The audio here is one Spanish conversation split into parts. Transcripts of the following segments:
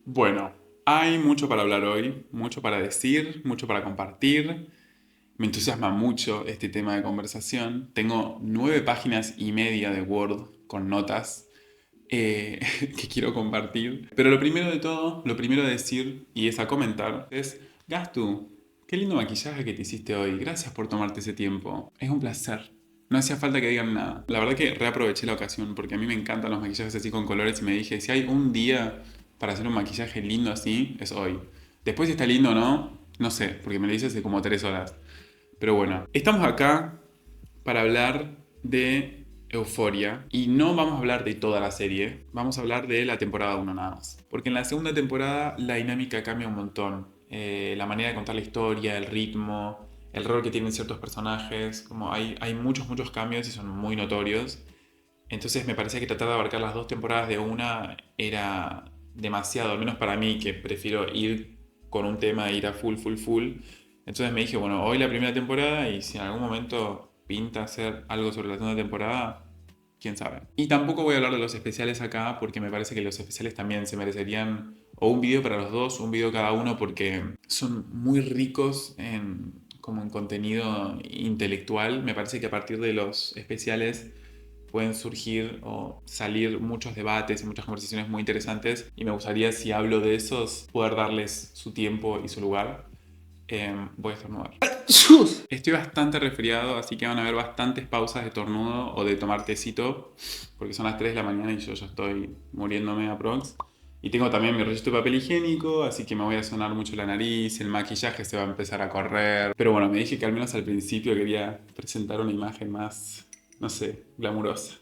Bueno, hay mucho para hablar hoy, mucho para decir, mucho para compartir. Me entusiasma mucho este tema de conversación. Tengo 9 páginas y media de Word con notas que quiero compartir. Pero lo primero de todo, lo primero a decir y es a comentar es, Gastu, qué lindo maquillaje que te hiciste hoy. Gracias por tomarte ese tiempo. Es un placer. No hacía falta que digan nada. La verdad que reaproveché la ocasión porque a mí me encantan los maquillajes así con colores y me dije, si hay un día para hacer un maquillaje lindo así, es hoy. Después si está lindo o no, no sé, porque me lo hice hace como 3 horas. Pero bueno, estamos acá para hablar de Euforia y no vamos a hablar de toda la serie, vamos a hablar de la temporada uno nada más. Porque en la segunda temporada la dinámica cambia un montón. La manera de contar la historia, el ritmo, el rol que tienen ciertos personajes, como hay muchos cambios y son muy notorios. Entonces me parecía que tratar de abarcar las 2 temporadas de una era demasiado, al menos para mí, que prefiero ir con un tema e ir a full. Entonces me dije, bueno, hoy la primera temporada y si en algún momento pinta hacer algo sobre la segunda temporada, quién sabe. Y tampoco voy a hablar de los especiales acá porque me parece que los especiales también se merecerían o un video para los dos, un video cada uno porque son muy ricos como en contenido intelectual. Me parece que a partir de los especiales pueden surgir o salir muchos debates y muchas conversaciones muy interesantes y me gustaría, si hablo de esos, poder darles su tiempo y su lugar. Voy a estornudar. Estoy bastante resfriado, así que van a haber bastantes pausas de estornudo o de tomar tecito, porque son las 3 de la mañana y yo ya estoy muriéndome aprox. Y tengo también mi rollito de papel higiénico, así que me voy a sonar mucho la nariz, el maquillaje se va a empezar a correr. Pero bueno, me dije que al menos al principio quería presentar una imagen más, no sé, glamurosa.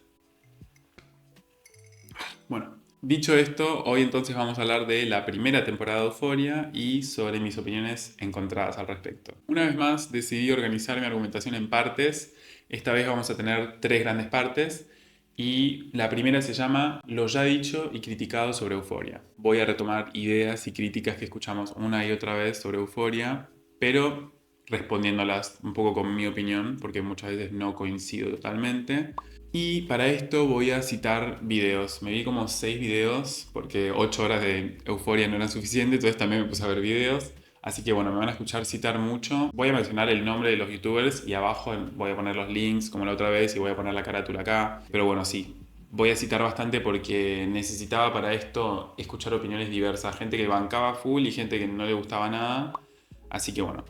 Bueno, dicho esto, hoy entonces vamos a hablar de la primera temporada de Euphoria y sobre mis opiniones encontradas al respecto. Una vez más decidí organizar mi argumentación en partes. Esta vez vamos a tener 3 grandes partes y la primera se llama Lo ya dicho y criticado sobre Euphoria. Voy a retomar ideas y críticas que escuchamos una y otra vez sobre Euphoria, pero respondiéndolas un poco con mi opinión, porque muchas veces no coincido totalmente. Y para esto voy a citar videos. Me vi como 6 videos porque 8 horas de euforia no eran suficientes, entonces también me puse a ver videos. Así que bueno, me van a escuchar citar mucho. Voy a mencionar el nombre de los youtubers y abajo voy a poner los links como la otra vez y voy a poner la carátula acá. Pero bueno, sí, voy a citar bastante porque necesitaba para esto escuchar opiniones diversas. Gente que bancaba full y gente que no le gustaba nada. Así que bueno,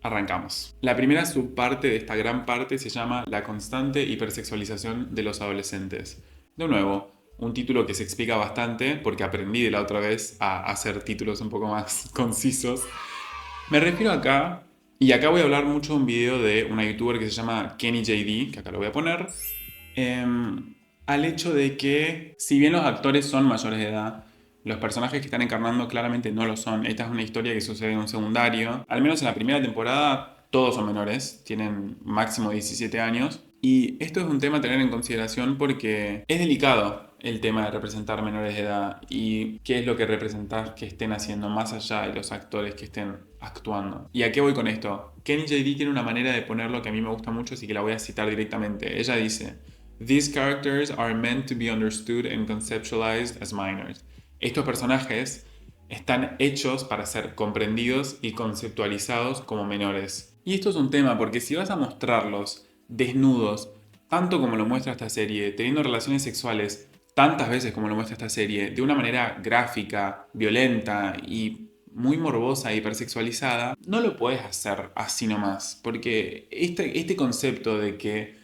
arrancamos. La primera subparte de esta gran parte se llama La constante hipersexualización de los adolescentes. De nuevo, un título que se explica bastante porque aprendí de la otra vez a hacer títulos un poco más concisos. Me refiero acá, y acá voy a hablar mucho de un video de una youtuber que se llama Kenny JD, que acá lo voy a poner, al hecho de que si bien los actores son mayores de edad, los personajes que están encarnando claramente no lo son. Esta es una historia que sucede en un secundario. Al menos en la primera temporada todos son menores, tienen máximo 17 años. Y esto es un tema a tener en consideración porque es delicado el tema de representar menores de edad y qué es lo que representar que estén haciendo más allá de los actores que estén actuando. ¿Y a qué voy con esto? Kenny JD tiene una manera de ponerlo que a mí me gusta mucho, así que la voy a citar directamente. Ella dice: These characters are meant to be understood and conceptualized as minors. Estos personajes están hechos para ser comprendidos y conceptualizados como menores. Y esto es un tema porque si vas a mostrarlos desnudos, tanto como lo muestra esta serie, teniendo relaciones sexuales tantas veces como lo muestra esta serie, de una manera gráfica, violenta y muy morbosa e hipersexualizada, no lo puedes hacer así nomás. Porque este concepto de que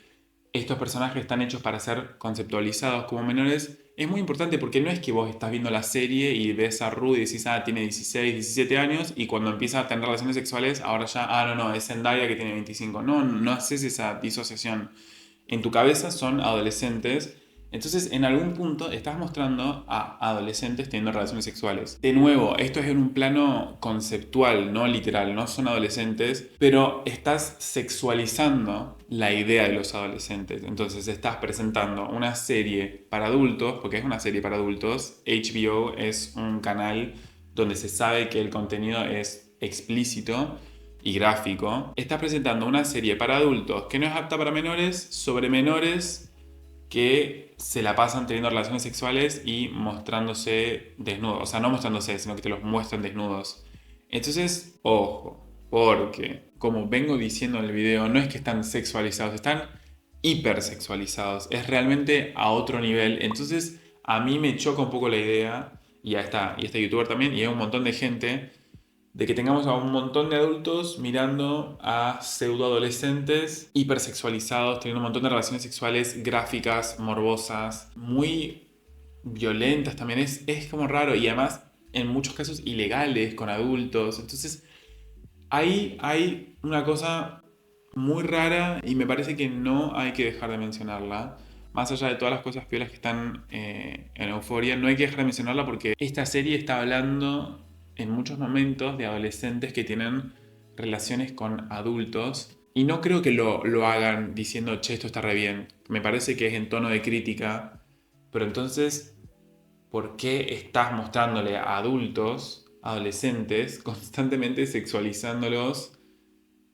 estos personajes están hechos para ser conceptualizados como menores es muy importante porque no es que vos estás viendo la serie y ves a Rue y decís, ah, tiene 16, 17 años y cuando empieza a tener relaciones sexuales, ahora ya, ah, no, es Zendaya que tiene 25. No, no haces esa disociación. En tu cabeza son adolescentes, entonces en algún punto estás mostrando a adolescentes teniendo relaciones sexuales. De nuevo, esto es en un plano conceptual, no literal, no son adolescentes, pero estás sexualizando la idea de los adolescentes. Entonces estás presentando una serie para adultos, porque es una serie para adultos. HBO es un canal donde se sabe que el contenido es explícito y gráfico. Está presentando una serie para adultos que no es apta para menores, sobre menores que se la pasan teniendo relaciones sexuales y mostrándose desnudos. O sea, no mostrándose, sino que te los muestran desnudos. Entonces, ojo, porque como vengo diciendo en el video, no es que están sexualizados, están hipersexualizados. Es realmente a otro nivel. Entonces, a mí me choca un poco la idea, y a este youtuber también, y a un montón de gente, de que tengamos a un montón de adultos mirando a pseudoadolescentes hipersexualizados, teniendo un montón de relaciones sexuales gráficas, morbosas, muy violentas también. Es como raro y además en muchos casos ilegales con adultos. Entonces ahí hay una cosa muy rara y me parece que no hay que dejar de mencionarla. Más allá de todas las cosas piolas que están en Euphoria, no hay que dejar de mencionarla porque esta serie está hablando en muchos momentos de adolescentes que tienen relaciones con adultos. Y no creo que lo hagan diciendo, che, esto está re bien. Me parece que es en tono de crítica. Pero entonces, ¿por qué estás mostrándole a adultos, adolescentes, constantemente sexualizándolos?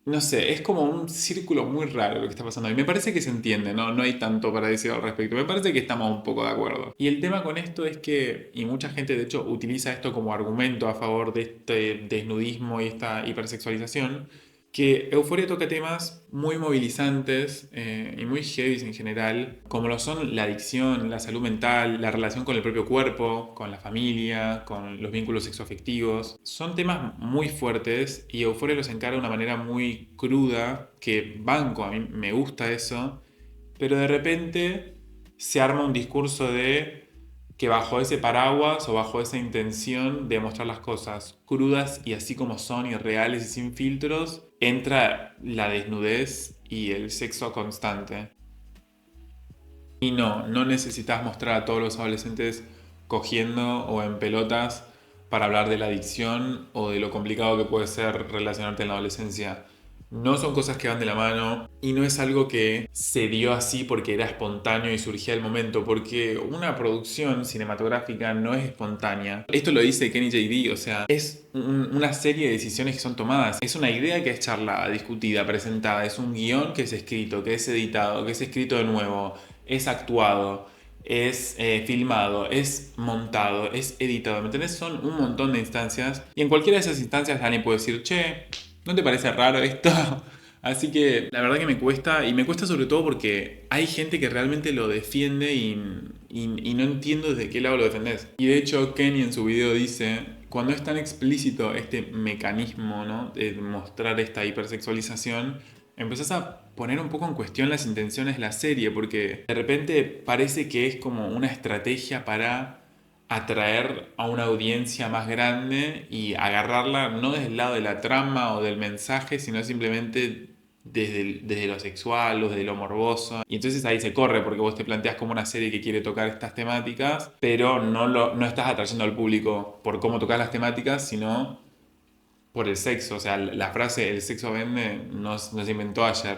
No sé, es como un círculo muy raro lo que está pasando. Y me parece que se entiende, ¿no? No hay tanto para decir al respecto. Me parece que estamos un poco de acuerdo. Y el tema con esto es que, y mucha gente de hecho utiliza esto como argumento a favor de este desnudismo y esta hipersexualización, que Euphoria toca temas muy movilizantes y muy heavy en general, como lo son la adicción, la salud mental, la relación con el propio cuerpo, con la familia, con los vínculos sexoafectivos. Son temas muy fuertes y Euphoria los encara de una manera muy cruda, que banco, a mí me gusta eso, pero de repente se arma un discurso de que bajo ese paraguas o bajo esa intención de mostrar las cosas crudas y así como son y reales y sin filtros, entra la desnudez y el sexo constante. Y no necesitas mostrar a todos los adolescentes cogiendo o en pelotas para hablar de la adicción o de lo complicado que puede ser relacionarte en la adolescencia. No son cosas que van de la mano y no es algo que se dio así porque era espontáneo y surgía el momento, porque una producción cinematográfica no es espontánea. Esto lo dice Kenny JD, o sea, es una serie de decisiones que son tomadas. Es una idea que es charlada, discutida, presentada, es un guión que es escrito, que es editado, que es escrito de nuevo, es actuado, es filmado, es montado, es editado, ¿me entendés? Son un montón de instancias y en cualquiera de esas instancias alguien puede decir, che, ¿no te parece raro esto? Así que la verdad que me cuesta, y me cuesta sobre todo porque hay gente que realmente lo defiende y no entiendo desde qué lado lo defendés. Y de hecho Kenny en su video dice, cuando es tan explícito este mecanismo, ¿no?, de mostrar esta hipersexualización, empezás a poner un poco en cuestión las intenciones de la serie, porque de repente parece que es como una estrategia para atraer a una audiencia más grande y agarrarla no desde el lado de la trama o del mensaje, sino simplemente desde lo sexual o desde lo morboso. Y entonces ahí se corre porque vos te planteas como una serie que quiere tocar estas temáticas, pero no estás atrayendo al público por cómo tocas las temáticas, sino por el sexo. O sea, la frase el sexo vende no se inventó ayer.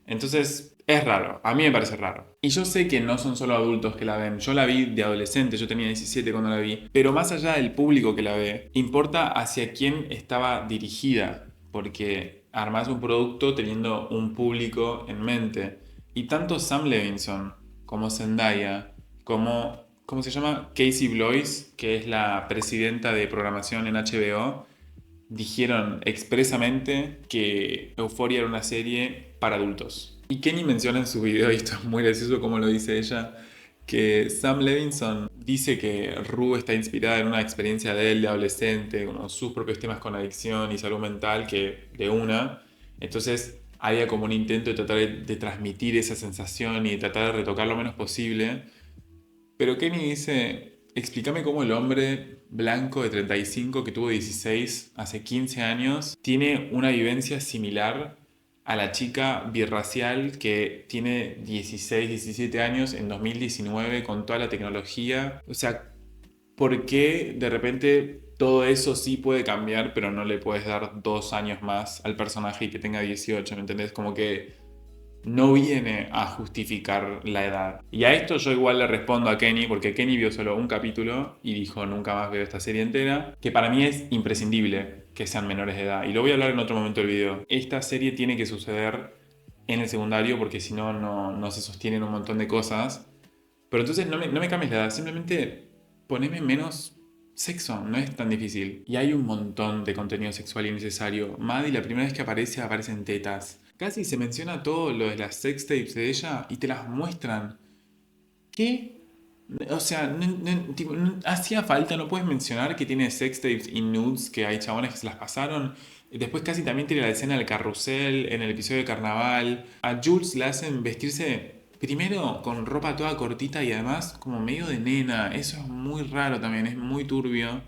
Entonces es raro, a mí me parece raro. Y yo sé que no son solo adultos que la ven, yo la vi de adolescente, yo tenía 17 cuando la vi, pero más allá del público que la ve, importa hacia quién estaba dirigida, porque armás un producto teniendo un público en mente. Y tanto Sam Levinson como Zendaya, como, ¿cómo se llama? Casey Bloys, que es la presidenta de programación en HBO, dijeron expresamente que Euphoria era una serie para adultos. Y Kenny menciona en su video, y esto es muy gracioso como lo dice ella, que Sam Levinson dice que Rue está inspirada en una experiencia de él de adolescente, con sus propios temas con adicción y salud mental, que de una. Entonces había como un intento de tratar de transmitir esa sensación y de tratar de retocar lo menos posible. Pero Kenny dice, explícame cómo el hombre blanco de 35 que tuvo 16 hace 15 años tiene una vivencia similar a la chica birracial que tiene 16, 17 años en 2019 con toda la tecnología. O sea, ¿por qué de repente todo eso sí puede cambiar, pero no le puedes dar 2 años más al personaje y que tenga 18? ¿Me entendés? Como que no viene a justificar la edad. Y a esto yo igual le respondo a Kenny, porque Kenny vio solo un capítulo y dijo nunca más veo esta serie entera, que para mí es imprescindible que sean menores de edad. Y lo voy a hablar en otro momento del video. Esta serie tiene que suceder en el secundario porque si no, no se sostienen un montón de cosas. Pero entonces no me cambies la edad, simplemente poneme menos sexo, no es tan difícil. Y hay un montón de contenido sexual innecesario. Maddie la primera vez que aparece, aparecen tetas. Casi se menciona todo lo de las sex tapes de ella y te las muestran. ¿Qué? O sea, tipo, hacía falta, no puedes mencionar que tiene sex tapes y nudes, que hay chabones que se las pasaron. Después casi también tiene la escena del carrusel en el episodio de carnaval. A Jules le hacen vestirse primero con ropa toda cortita y además como medio de nena. Eso es muy raro también, es muy turbio.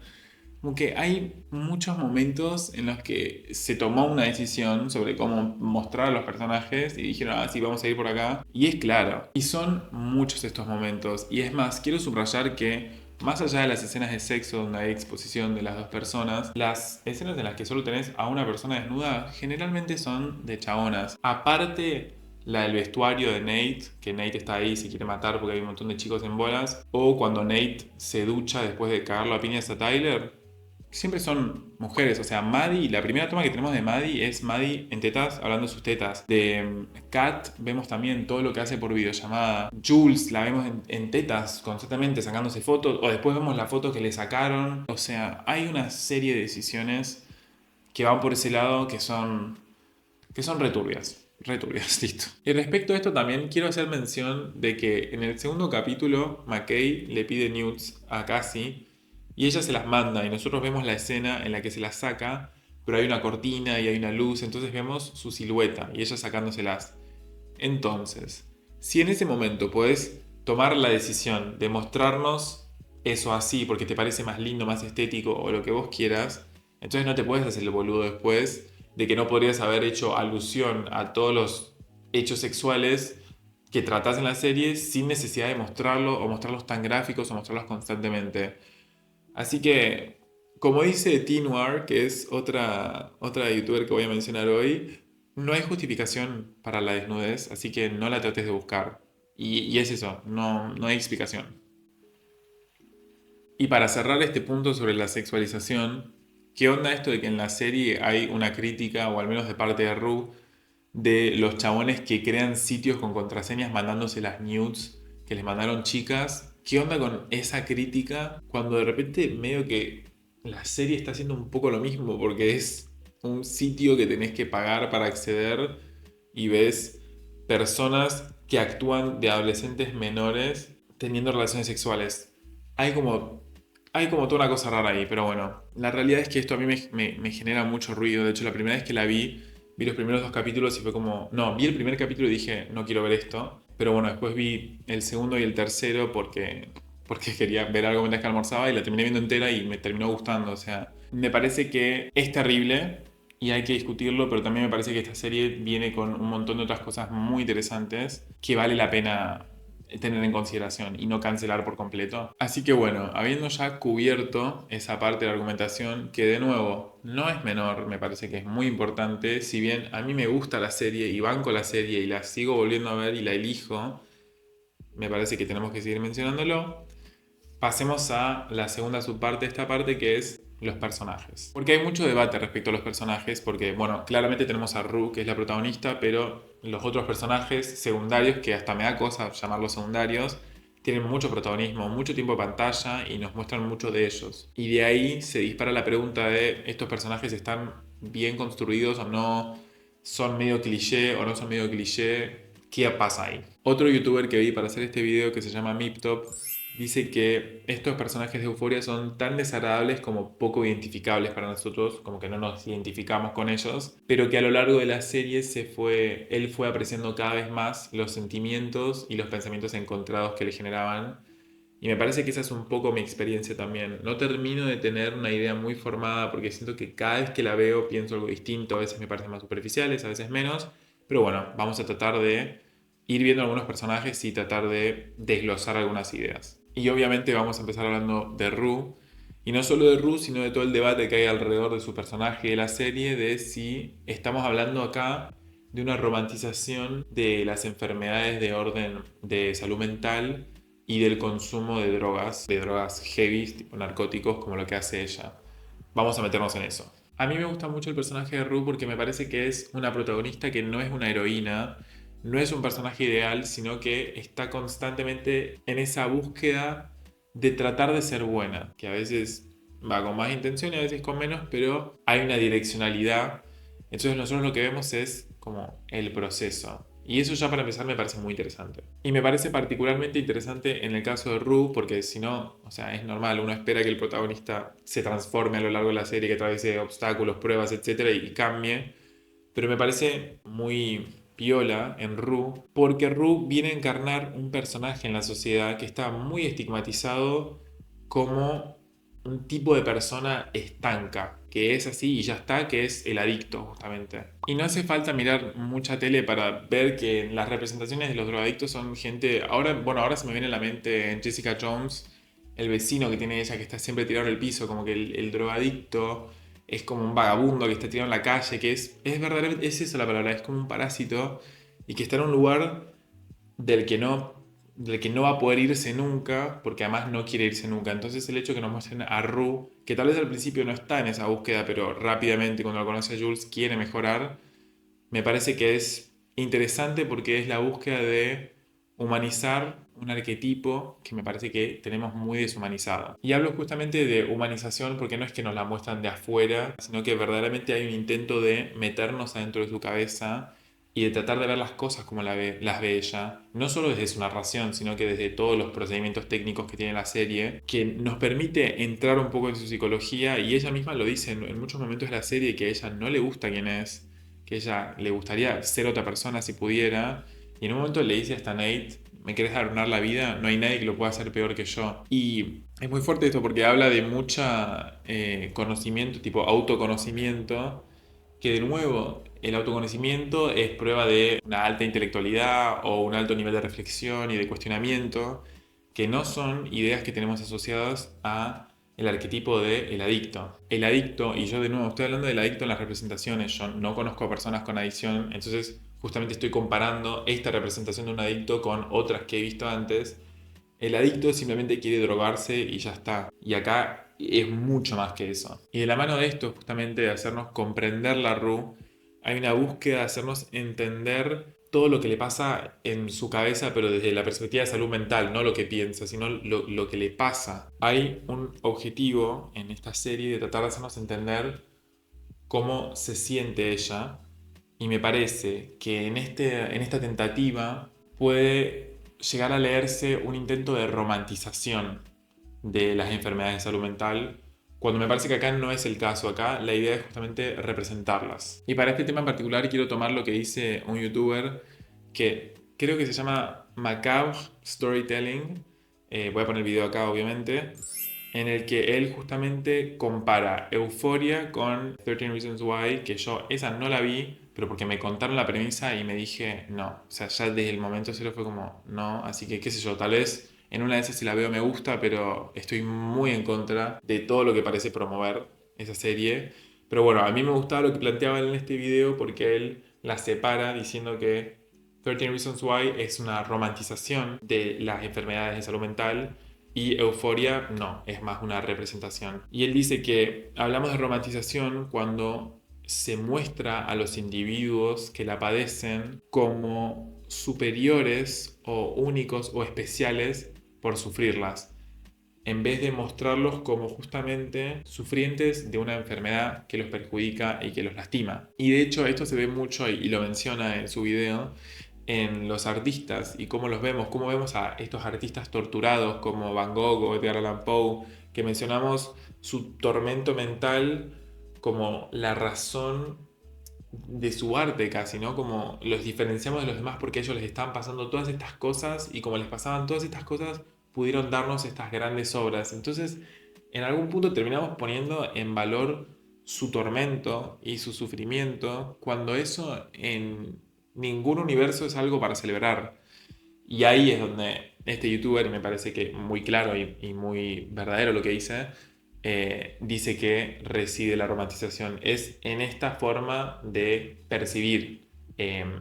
Como que hay muchos momentos en los que se tomó una decisión sobre cómo mostrar a los personajes y dijeron, ah, sí, vamos a ir por acá. Y es claro. Y son muchos estos momentos. Y es más, quiero subrayar que más allá de las escenas de sexo donde hay exposición de las dos personas, las escenas en las que solo tenés a una persona desnuda generalmente son de chabonas. Aparte la del vestuario de Nate, que Nate está ahí y se quiere matar porque hay un montón de chicos en bolas, o cuando Nate se ducha después de cagarlo a piñas a Tyler, siempre son mujeres. O sea, Maddie, la primera toma que tenemos de Maddie es Maddie en tetas, hablando de sus tetas. De Kat vemos también todo lo que hace por videollamada. Jules la vemos en tetas constantemente sacándose fotos, o después vemos la foto que le sacaron. O sea, hay una serie de decisiones que van por ese lado que son returbias. Returbias, listo. Y respecto a esto también quiero hacer mención de que en el segundo capítulo McKay le pide nudes a Cassie y ella se las manda y nosotros vemos la escena en la que se las saca, pero hay una cortina y hay una luz, entonces vemos su silueta y ella sacándoselas. Entonces, si en ese momento podés tomar la decisión de mostrarnos eso así porque te parece más lindo, más estético o lo que vos quieras, entonces no te puedes hacer el boludo después de que no podrías haber hecho alusión a todos los hechos sexuales que tratás en la serie sin necesidad de mostrarlo o mostrarlos tan gráficos o mostrarlos constantemente. Así que, como dice Tinoir, que es otra youtuber que voy a mencionar hoy, no hay justificación para la desnudez, así que no la trates de buscar. Y es eso, no hay explicación. Y para cerrar este punto sobre la sexualización, ¿qué onda esto de que en la serie hay una crítica, o al menos de parte de Ru, de los chabones que crean sitios con contraseñas mandándose las nudes que les mandaron chicas? ¿Qué onda con esa crítica cuando de repente medio que la serie está haciendo un poco lo mismo? Porque es un sitio que tenés que pagar para acceder y ves personas que actúan de adolescentes menores teniendo relaciones sexuales. Hay como hay como toda una cosa rara ahí, pero bueno, la realidad es que esto a mí me genera mucho ruido. De hecho, la primera vez que la vi los primeros dos capítulos y fue como, no, vi el primer capítulo y dije, no quiero ver esto. Pero bueno, después vi el segundo y el tercero porque quería ver algo mientras que almorzaba y la terminé viendo entera y me terminó gustando. O sea, me parece que es terrible y hay que discutirlo, pero también me parece que esta serie viene con un montón de otras cosas muy interesantes que vale la pena tener en consideración y no cancelar por completo. Así que bueno, habiendo ya cubierto esa parte de la argumentación, que de nuevo no es menor, me parece que es muy importante, si bien a mí me gusta la serie y banco la serie y la sigo volviendo a ver y la elijo, me parece que tenemos que seguir mencionándolo. Pasemos a la segunda subparte de esta parte, que es los personajes. Porque hay mucho debate respecto a los personajes, porque, bueno, claramente tenemos a Ru, que es la protagonista, pero los otros personajes secundarios, que hasta me da cosa llamarlos secundarios, tienen mucho protagonismo, mucho tiempo de pantalla y nos muestran mucho de ellos. Y de ahí se dispara la pregunta de, ¿estos personajes están bien construidos o no? ¿Son medio cliché o no son medio cliché? ¿Qué pasa ahí? Otro youtuber que vi para hacer este video, que se llama Miptop, dice que estos personajes de Euphoria son tan desagradables como poco identificables para nosotros, como que no nos identificamos con ellos, pero que a lo largo de la serie él fue apreciando cada vez más los sentimientos y los pensamientos encontrados que le generaban. Y me parece que esa es un poco mi experiencia también. No termino de tener una idea muy formada porque siento que cada vez que la veo pienso algo distinto. A veces me parecen más superficiales, a veces menos. Pero bueno, vamos a tratar de ir viendo algunos personajes y tratar de desglosar algunas ideas. Y obviamente vamos a empezar hablando de Rue. Y no solo de Rue, sino de todo el debate que hay alrededor de su personaje y de la serie, de si estamos hablando acá de una romantización de las enfermedades de orden de salud mental y del consumo de drogas heavy, tipo narcóticos, como lo que hace ella. Vamos a meternos en eso. A mí me gusta mucho el personaje de Rue porque me parece que es una protagonista que no es una heroína, no es un personaje ideal, sino que está constantemente en esa búsqueda de tratar de ser buena, que a veces va con más intención y a veces con menos, pero hay una direccionalidad. Entonces nosotros lo que vemos es como el proceso. Y eso ya para empezar me parece muy interesante. Y me parece particularmente interesante en el caso de Rue, porque si no, o sea, es normal, uno espera que el protagonista se transforme a lo largo de la serie, que atraviese obstáculos, pruebas, etcétera, y cambie. Pero me parece muy piola en Rue, porque Rue viene a encarnar un personaje en la sociedad que está muy estigmatizado como un tipo de persona estanca, que es así y ya está, que es el adicto justamente. Y no hace falta mirar mucha tele para ver que las representaciones de los drogadictos son gente, ahora, bueno, ahora se me viene a la mente en Jessica Jones, el vecino que tiene ella que está siempre tirado en el piso, como que el drogadicto es como un vagabundo que está tirado en la calle, que es verdaderamente, es esa la palabra, es como un parásito y que está en un lugar del que no, del que no va a poder irse nunca, porque además no quiere irse nunca. Entonces el hecho que nos muestren a Rue, que tal vez al principio no está en esa búsqueda, pero rápidamente cuando lo conoce a Jules quiere mejorar, me parece que es interesante porque es la búsqueda de humanizar un arquetipo que me parece que tenemos muy deshumanizado. Y hablo justamente de humanización porque no es que nos la muestran de afuera, sino que verdaderamente hay un intento de meternos adentro de su cabeza y de tratar de ver las cosas como las ve ella, no solo desde su narración, sino que desde todos los procedimientos técnicos que tiene la serie, que nos permite entrar un poco en su psicología y ella misma lo dice en muchos momentos de la serie que a ella no le gusta quién es, que ella le gustaría ser otra persona si pudiera, y en un momento le dice hasta Nate, ¿me querés arruinar la vida? No hay nadie que lo pueda hacer peor que yo. Y es muy fuerte esto porque habla de mucha conocimiento, tipo autoconocimiento, que de nuevo el autoconocimiento es prueba de una alta intelectualidad o un alto nivel de reflexión y de cuestionamiento, que no son ideas que tenemos asociadas a el arquetipo de el adicto. El adicto, y yo de nuevo estoy hablando del adicto en las representaciones, yo no conozco a personas con adicción, entonces justamente estoy comparando esta representación de un adicto con otras que he visto antes. El adicto simplemente quiere drogarse y ya está. Y acá es mucho más que eso. Y de la mano de esto, justamente de hacernos comprender la RU, hay una búsqueda de hacernos entender todo lo que le pasa en su cabeza, pero desde la perspectiva de salud mental, no lo que piensa, sino lo que le pasa. Hay un objetivo en esta serie de tratar de hacernos entender cómo se siente ella, y me parece que en esta tentativa puede llegar a leerse un intento de romantización de las enfermedades de salud mental, cuando me parece que acá no es el caso. Acá la idea es justamente representarlas. Y para este tema en particular quiero tomar lo que dice un youtuber que creo que se llama Macabre Storytelling. Voy a poner el video acá obviamente, en el que él justamente compara Euphoria con 13 Reasons Why, que yo esa no la vi, pero porque me contaron la premisa y me dije, no, o sea, ya desde el momento cero fue como, no, así que qué sé yo, tal vez en una de esas si la veo me gusta, pero estoy muy en contra de todo lo que parece promover esa serie. Pero bueno, a mí me gustaba lo que planteaba en este video porque él la separa diciendo que 13 Reasons Why es una romantización de las enfermedades de salud mental y Euforia no, es más una representación. Y él dice que hablamos de romantización cuando se muestra a los individuos que la padecen como superiores o únicos o especiales por sufrirlas, en vez de mostrarlos como justamente sufrientes de una enfermedad que los perjudica y que los lastima. Y de hecho esto se ve mucho y lo menciona en su video en los artistas y cómo los vemos, cómo vemos a estos artistas torturados como Van Gogh o Edgar Allan Poe, que mencionamos su tormento mental como la razón de su arte casi, ¿no? Como los diferenciamos de los demás porque a ellos les estaban pasando todas estas cosas y como les pasaban todas estas cosas, pudieron darnos estas grandes obras. Entonces, en algún punto terminamos poniendo en valor su tormento y su sufrimiento, cuando eso en ningún universo es algo para celebrar. Y ahí es donde este youtuber, y me parece que muy claro y muy verdadero lo que dice que reside la romantización. Es en esta forma de percibir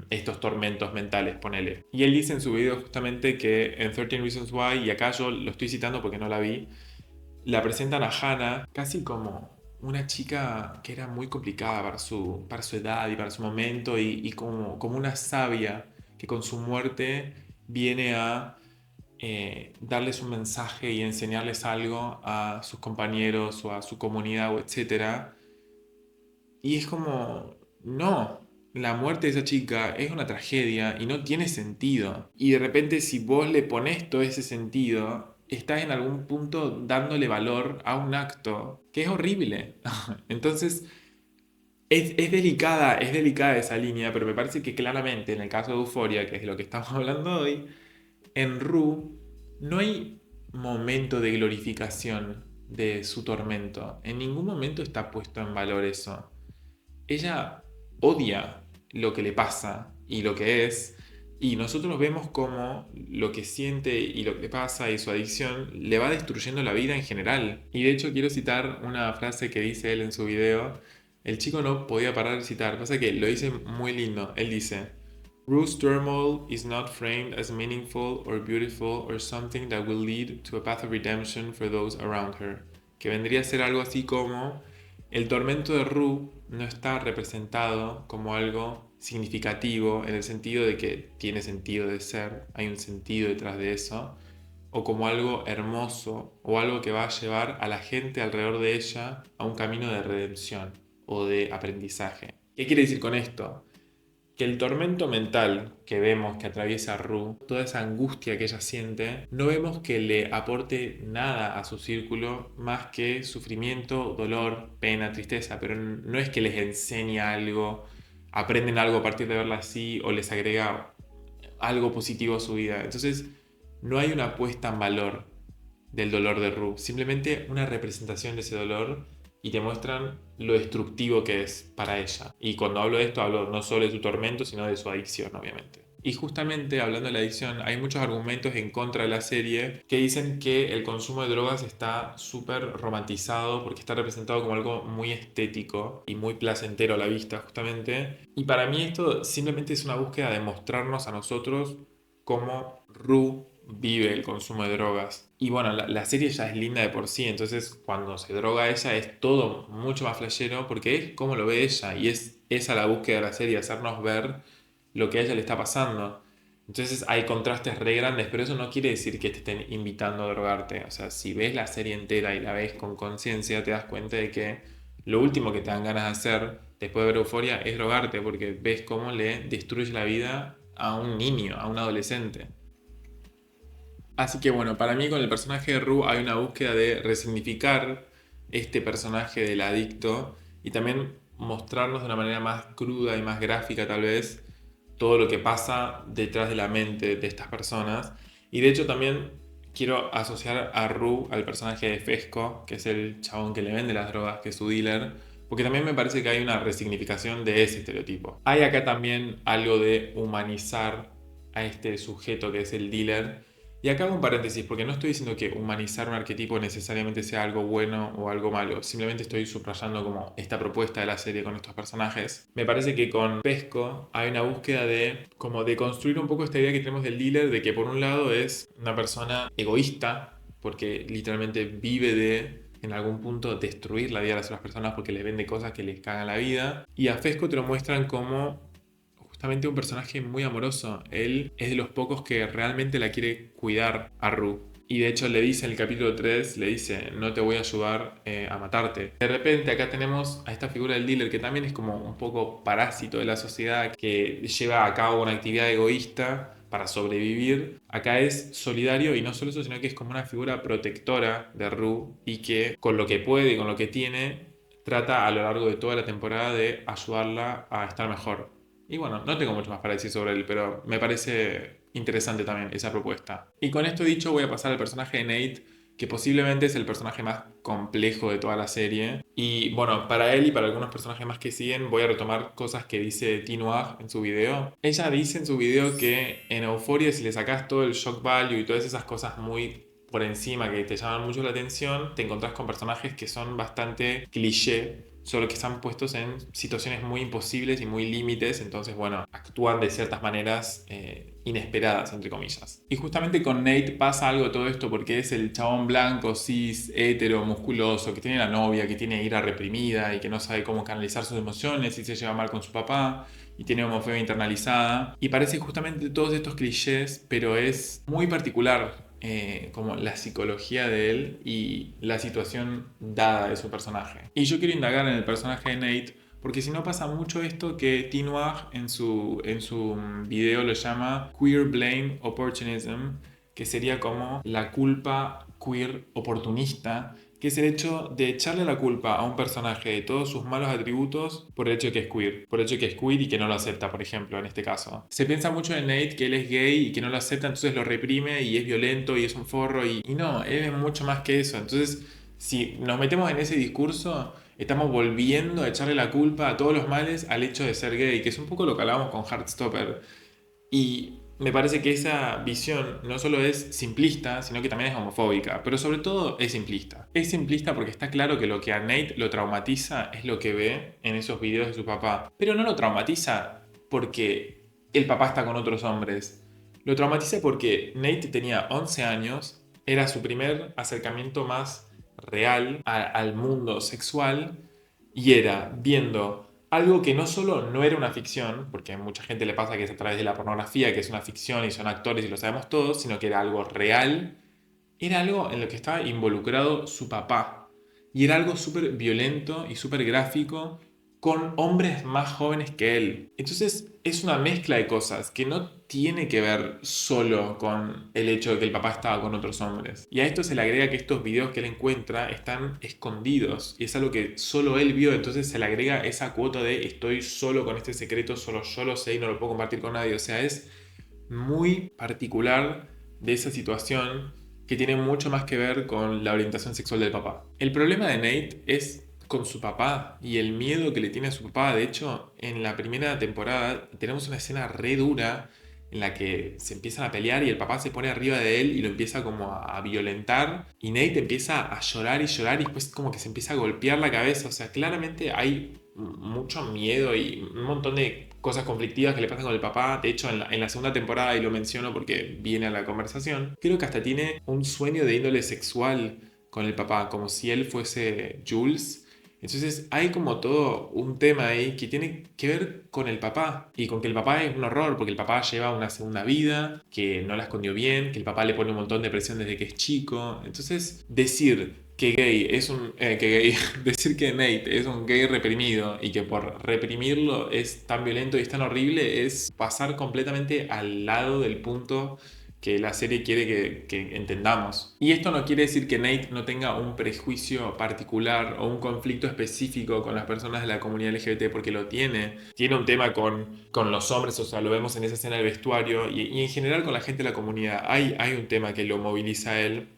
estos tormentos mentales, ponele. Y él dice en su video justamente que en 13 Reasons Why, y acá yo lo estoy citando porque no la vi, la presentan a Hannah casi como una chica que era muy complicada para su edad y para su momento y como una sabia que con su muerte viene a darles un mensaje y enseñarles algo a sus compañeros o a su comunidad o etcétera. Y es como, no, la muerte de esa chica es una tragedia y no tiene sentido. Y de repente si vos le pones todo ese sentido, estás en algún punto dándole valor a un acto que es horrible. Entonces, es delicada esa línea, pero me parece que claramente en el caso de Euphoria, que es de lo que estamos hablando hoy, en Rue no hay momento de glorificación de su tormento. En ningún momento está puesto en valor eso. Ella odia lo que le pasa y lo que es, y nosotros vemos cómo lo que siente y lo que le pasa y su adicción le va destruyendo la vida en general. Y de hecho quiero citar una frase que dice él en su video. El chico no podía parar de citar, pasa que lo dice muy lindo. Él dice: Ruth's turmoil is not framed as meaningful or beautiful or something that will lead to a path of redemption for those around her. Que vendría a ser algo así como: el tormento de Rue no está representado como algo significativo en el sentido de que tiene sentido de ser, hay un sentido detrás de eso, o como algo hermoso o algo que va a llevar a la gente alrededor de ella a un camino de redención o de aprendizaje. ¿Qué quiere decir con esto? Que el tormento mental que vemos que atraviesa Rue, toda esa angustia que ella siente, no vemos que le aporte nada a su círculo más que sufrimiento, dolor, pena, tristeza, pero no es que les enseñe algo, aprenden algo a partir de verla así o les agrega algo positivo a su vida. Entonces, no hay una puesta en valor del dolor de Rue, simplemente una representación de ese dolor y te muestran lo destructivo que es para ella. Y cuando hablo de esto, hablo no solo de su tormento, sino de su adicción, obviamente. Y justamente hablando de la adicción, hay muchos argumentos en contra de la serie que dicen que el consumo de drogas está súper romantizado porque está representado como algo muy estético y muy placentero a la vista, justamente. Y para mí esto simplemente es una búsqueda de mostrarnos a nosotros cómo Rue vive el consumo de drogas. Y bueno, la serie ya es linda de por sí, entonces cuando se droga ella es todo mucho más flashero porque es como lo ve ella y es esa la búsqueda de la serie, hacernos ver lo que a ella le está pasando. Entonces hay contrastes re grandes, pero eso no quiere decir que te estén invitando a drogarte. O sea, si ves la serie entera y la ves con conciencia, te das cuenta de que lo último que te dan ganas de hacer después de ver Euforia es drogarte, porque ves cómo le destruye la vida a un niño, a un adolescente. Así que bueno, para mí con el personaje de Rue hay una búsqueda de resignificar este personaje del adicto y también mostrarnos de una manera más cruda y más gráfica tal vez todo lo que pasa detrás de la mente de estas personas. Y de hecho también quiero asociar a Rue al personaje de Fesco, que es el chabón que le vende las drogas, que es su dealer, porque también me parece que hay una resignificación de ese estereotipo. Hay acá también algo de humanizar a este sujeto que es el dealer. Y acá hago un paréntesis, porque no estoy diciendo que humanizar un arquetipo necesariamente sea algo bueno o algo malo. Simplemente estoy subrayando como esta propuesta de la serie con estos personajes. Me parece que con Pesco hay una búsqueda de como de construir un poco esta idea que tenemos del dealer, de que por un lado es una persona egoísta, porque literalmente vive de en algún punto destruir la vida de las otras personas porque le vende cosas que les cagan la vida. Y a Fesco te lo muestran como justamente un personaje muy amoroso. Él es de los pocos que realmente la quiere cuidar a Rue. Y de hecho le dice en el capítulo 3, le dice, no te voy a ayudar a matarte. De repente acá tenemos a esta figura del dealer que también es como un poco parásito de la sociedad, que lleva a cabo una actividad egoísta para sobrevivir. Acá es solidario y no solo eso, sino que es como una figura protectora de Rue y que con lo que puede y con lo que tiene trata a lo largo de toda la temporada de ayudarla a estar mejor. Y bueno, no tengo mucho más para decir sobre él, pero me parece interesante también esa propuesta. Y con esto dicho, voy a pasar al personaje de Nate, que posiblemente es el personaje más complejo de toda la serie. Y bueno, para él y para algunos personajes más que siguen, voy a retomar cosas que dice Tinoir en su video. Ella dice en su video que en Euphoria, si le sacas todo el shock value y todas esas cosas muy por encima que te llaman mucho la atención, te encontrás con personajes que son bastante cliché solo que están puestos en situaciones muy imposibles y muy límites, entonces bueno, actúan de ciertas maneras inesperadas, entre comillas. Y justamente con Nate pasa algo todo esto porque es el chabón blanco, cis, hétero, musculoso, que tiene la novia, que tiene ira reprimida y que no sabe cómo canalizar sus emociones y se lleva mal con su papá y tiene homofobia internalizada. Y parece justamente todos estos clichés, pero es muy particular como la psicología de él y la situación dada de su personaje. Y yo quiero indagar en el personaje de Nate porque si no pasa mucho esto que Teen Noir en su video lo llama Queer Blame Opportunism, que sería como la culpa queer oportunista, que es el hecho de echarle la culpa a un personaje de todos sus malos atributos por el hecho de que es queer, por el hecho de que es queer y que no lo acepta, por ejemplo, en este caso. Se piensa mucho en Nate que él es gay y que no lo acepta, entonces lo reprime y es violento y es un forro y no, él es mucho más que eso. Entonces, si nos metemos en ese discurso, estamos volviendo a echarle la culpa a todos los males al hecho de ser gay, que es un poco lo que hablábamos con Heartstopper. Y me parece que esa visión no solo es simplista, sino que también es homofóbica, pero sobre todo es simplista. Es simplista porque está claro que lo que a Nate lo traumatiza es lo que ve en esos videos de su papá, pero no lo traumatiza porque el papá está con otros hombres. Lo traumatiza porque Nate tenía 11 años, era su primer acercamiento más real al mundo sexual y era viendo algo que no solo no era una ficción, porque a mucha gente le pasa que es a través de la pornografía, que es una ficción y son actores y lo sabemos todos, sino que era algo real, era algo en lo que estaba involucrado su papá. Y era algo súper violento y súper gráfico con hombres más jóvenes que él. Entonces es una mezcla de cosas que no tiene que ver solo con el hecho de que el papá estaba con otros hombres. Y a esto se le agrega que estos videos que él encuentra están escondidos y es algo que solo él vio, entonces se le agrega esa cuota de estoy solo con este secreto, solo yo lo sé y no lo puedo compartir con nadie. O sea, es muy particular de esa situación que tiene mucho más que ver con la orientación sexual del papá. El problema de Nate es con su papá y el miedo que le tiene a su papá. De hecho, en la primera temporada tenemos una escena re dura en la que se empiezan a pelear y el papá se pone arriba de él y lo empieza como a violentar y Nate empieza a llorar y después como que se empieza a golpear la cabeza. O sea, claramente hay mucho miedo y un montón de cosas conflictivas que le pasan con el papá. De hecho, en la segunda temporada, y lo menciono porque viene a la conversación, creo que hasta tiene un sueño de índole sexual con el papá, como si él fuese Jules. Entonces hay como todo un tema ahí que tiene que ver con el papá y con que el papá es un horror porque el papá lleva una segunda vida, que no la escondió bien, que el papá le pone un montón de presión desde que es chico. Entonces decir que gay es un decir que Nate es un gay reprimido y que por reprimirlo es tan violento y es tan horrible es pasar completamente al lado del punto que la serie quiere que entendamos. Y esto no quiere decir que Nate no tenga un prejuicio particular o un conflicto específico con las personas de la comunidad LGBT, porque lo tiene. Tiene un tema con los hombres, o sea, lo vemos en esa escena del vestuario y en general con la gente de la comunidad. Hay un tema que lo moviliza a él,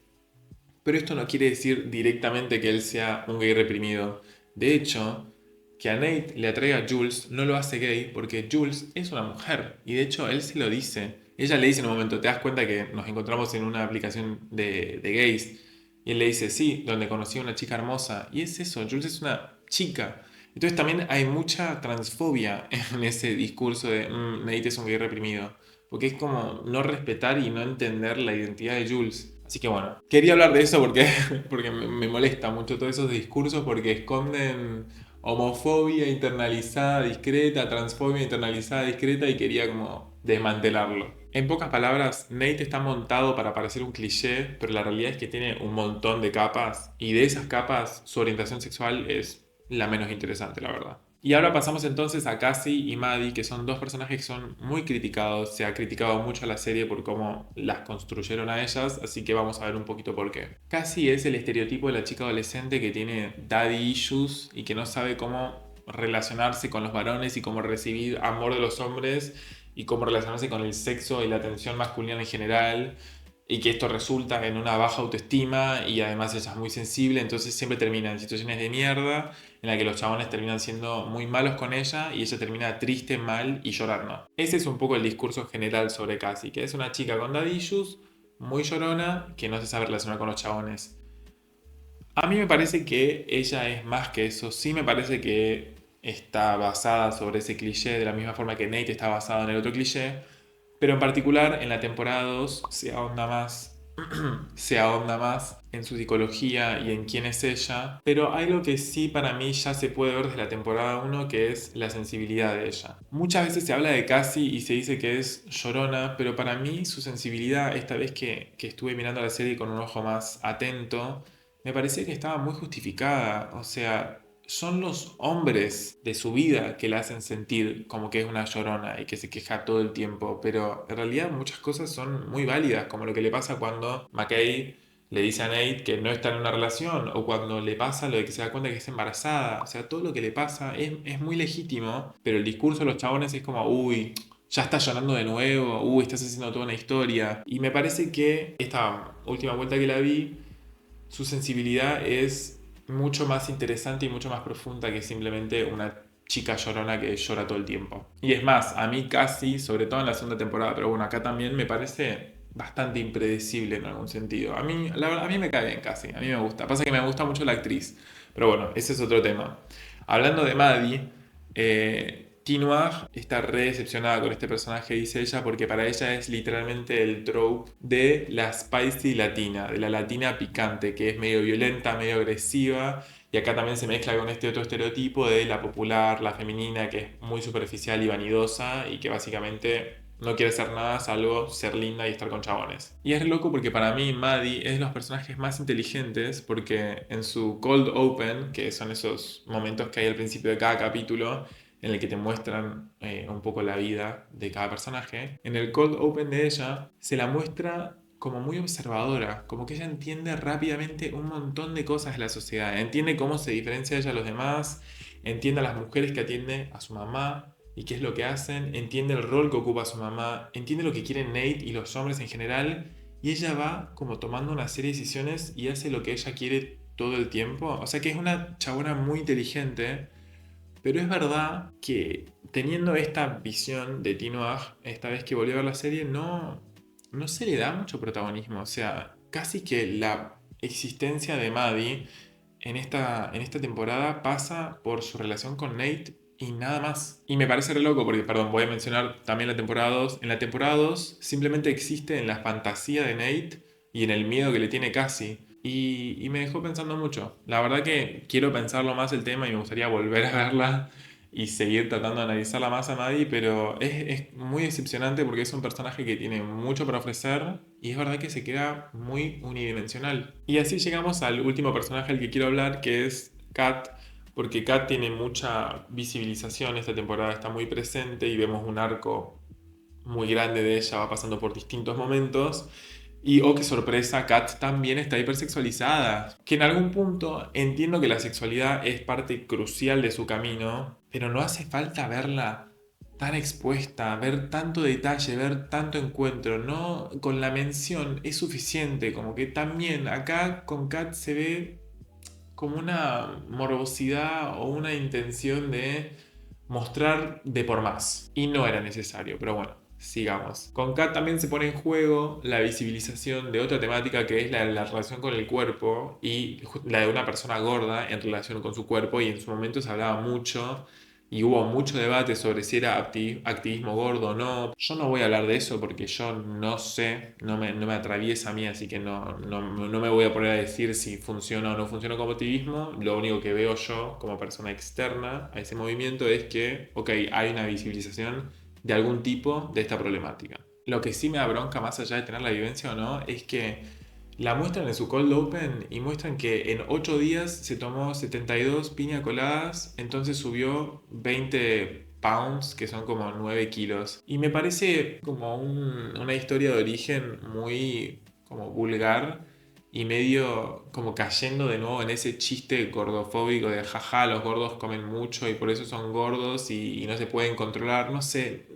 pero esto no quiere decir directamente que él sea un gay reprimido. De hecho, que a Nate le atraiga a Jules no lo hace gay porque Jules es una mujer. Y de hecho él se lo dice. Ella le dice en un momento, ¿te das cuenta que nos encontramos en una aplicación de gays? Y él le dice, sí, donde conocí a una chica hermosa. Y es eso, Jules es una chica. Entonces también hay mucha transfobia en ese discurso de Nate es un gay reprimido. Porque es como no respetar y no entender la identidad de Jules. Así que bueno, quería hablar de eso porque, porque me molesta mucho todos esos discursos porque esconden homofobia internalizada discreta, transfobia internalizada discreta y quería como desmantelarlo. En pocas palabras, Nate está montado para parecer un cliché, pero la realidad es que tiene un montón de capas y de esas capas su orientación sexual es la menos interesante, la verdad. Y ahora pasamos entonces a Cassie y Maddie, que son dos personajes que son muy criticados. Se ha criticado mucho a la serie por cómo las construyeron a ellas, así que vamos a ver un poquito por qué. Cassie es el estereotipo de la chica adolescente que tiene daddy issues y que no sabe cómo relacionarse con los varones y cómo recibir amor de los hombres y cómo relacionarse con el sexo y la atención masculina en general. Y que esto resulta en una baja autoestima y además ella es muy sensible, entonces siempre termina en situaciones de mierda en la que los chabones terminan siendo muy malos con ella y ella termina triste, mal y llorando. Ese es un poco el discurso general sobre Cassie, que es una chica con daddy issues, muy llorona, que no se sabe relacionar con los chabones. A mí me parece que ella es más que eso. Sí me parece que está basada sobre ese cliché de la misma forma que Nate está basado en el otro cliché. Pero en particular en la temporada 2 se ahonda más en su psicología y en quién es ella. Pero hay algo que sí para mí ya se puede ver desde la temporada uno, que es la sensibilidad de ella. Muchas veces se habla de Cassie y se dice que es llorona, pero para mí su sensibilidad, esta vez que estuve mirando la serie con un ojo más atento, me parecía que estaba muy justificada. O sea, son los hombres de su vida que la hacen sentir como que es una llorona y que se queja todo el tiempo, pero en realidad muchas cosas son muy válidas, como lo que le pasa cuando McKay le dice a Nate que no está en una relación, o cuando le pasa lo de que se da cuenta que está embarazada. O sea, todo lo que le pasa es muy legítimo, pero el discurso de los chabones es como, uy, ya estás llorando de nuevo, uy, estás haciendo toda una historia. Y me parece que esta última vuelta que la vi, su sensibilidad es mucho más interesante y mucho más profunda que simplemente una chica llorona que llora todo el tiempo. Y es más, a mí casi, sobre todo en la segunda temporada, pero bueno, acá también me parece bastante impredecible en algún sentido. A mí, la verdad, a mí me cae bien casi, a mí me gusta. Pasa que me gusta mucho la actriz, pero bueno, ese es otro tema. Hablando de Maddie, Tinoir está re decepcionada con este personaje, dice ella, porque para ella es literalmente el trope de la spicy latina, de la latina picante, que es medio violenta, medio agresiva, y acá también se mezcla con este otro estereotipo de la popular, la femenina, que es muy superficial y vanidosa, y que básicamente no quiere ser nada salvo ser linda y estar con chabones. Y es loco porque para mí Maddie es de los personajes más inteligentes, porque en su cold open, que son esos momentos que hay al principio de cada capítulo, en el que te muestran un poco la vida de cada personaje, en el cold open de ella se la muestra como muy observadora, como que ella entiende rápidamente un montón de cosas de la sociedad, entiende cómo se diferencia ella de los demás, entiende a las mujeres que atiende a su mamá y qué es lo que hacen, entiende el rol que ocupa su mamá, entiende lo que quieren Nate y los hombres en general, y ella va como tomando una serie de decisiones y hace lo que ella quiere todo el tiempo. O sea que es una chabona muy inteligente, pero es verdad que teniendo esta visión de Tino Ag, esta vez que volvió a ver la serie, no se le da mucho protagonismo. O sea, casi que la existencia de Maddie en esta temporada pasa por su relación con Nate y nada más. Y me parece re loco porque, perdón, voy a mencionar también la temporada 2. En la temporada 2 simplemente existe en la fantasía de Nate y en el miedo que le tiene Cassie. Y me dejó pensando mucho. La verdad que quiero pensarlo más el tema y me gustaría volver a verla y seguir tratando de analizarla más a Maddie, pero es muy decepcionante porque es un personaje que tiene mucho para ofrecer y es verdad que se queda muy unidimensional. Y así llegamos al último personaje al que quiero hablar, que es Kat, porque Kat tiene mucha visibilización, esta temporada está muy presente y vemos un arco muy grande de ella, va pasando por distintos momentos. Y, oh, qué sorpresa, Kat también está hipersexualizada. Que en algún punto entiendo que la sexualidad es parte crucial de su camino, pero no hace falta verla tan expuesta, ver tanto detalle, ver tanto encuentro. No, con la mención es suficiente. Como que también acá con Kat se ve como una morbosidad o una intención de mostrar de por más. Y no era necesario, pero bueno, sigamos. Con Kat también se pone en juego la visibilización de otra temática que es la relación con el cuerpo y la de una persona gorda en relación con su cuerpo, y en su momento se hablaba mucho y hubo mucho debate sobre si era activismo gordo o no. Yo no voy a hablar de eso porque yo no sé, no me atraviesa a mí, así que no me voy a poner a decir si funciona o no funciona como activismo. Lo único que veo yo como persona externa a ese movimiento es que, ok, hay una visibilización de algún tipo de esta problemática. Lo que sí me da bronca, más allá de tener la vivencia o no, es que la muestran en su cold open y muestran que en 8 días se tomó 72 piña coladas, entonces subió 20 pounds, que son como 9 kilos. Y me parece como una historia de origen muy como vulgar y medio como cayendo de nuevo en ese chiste gordofóbico de jaja, los gordos comen mucho y por eso son gordos y no se pueden controlar. No sé,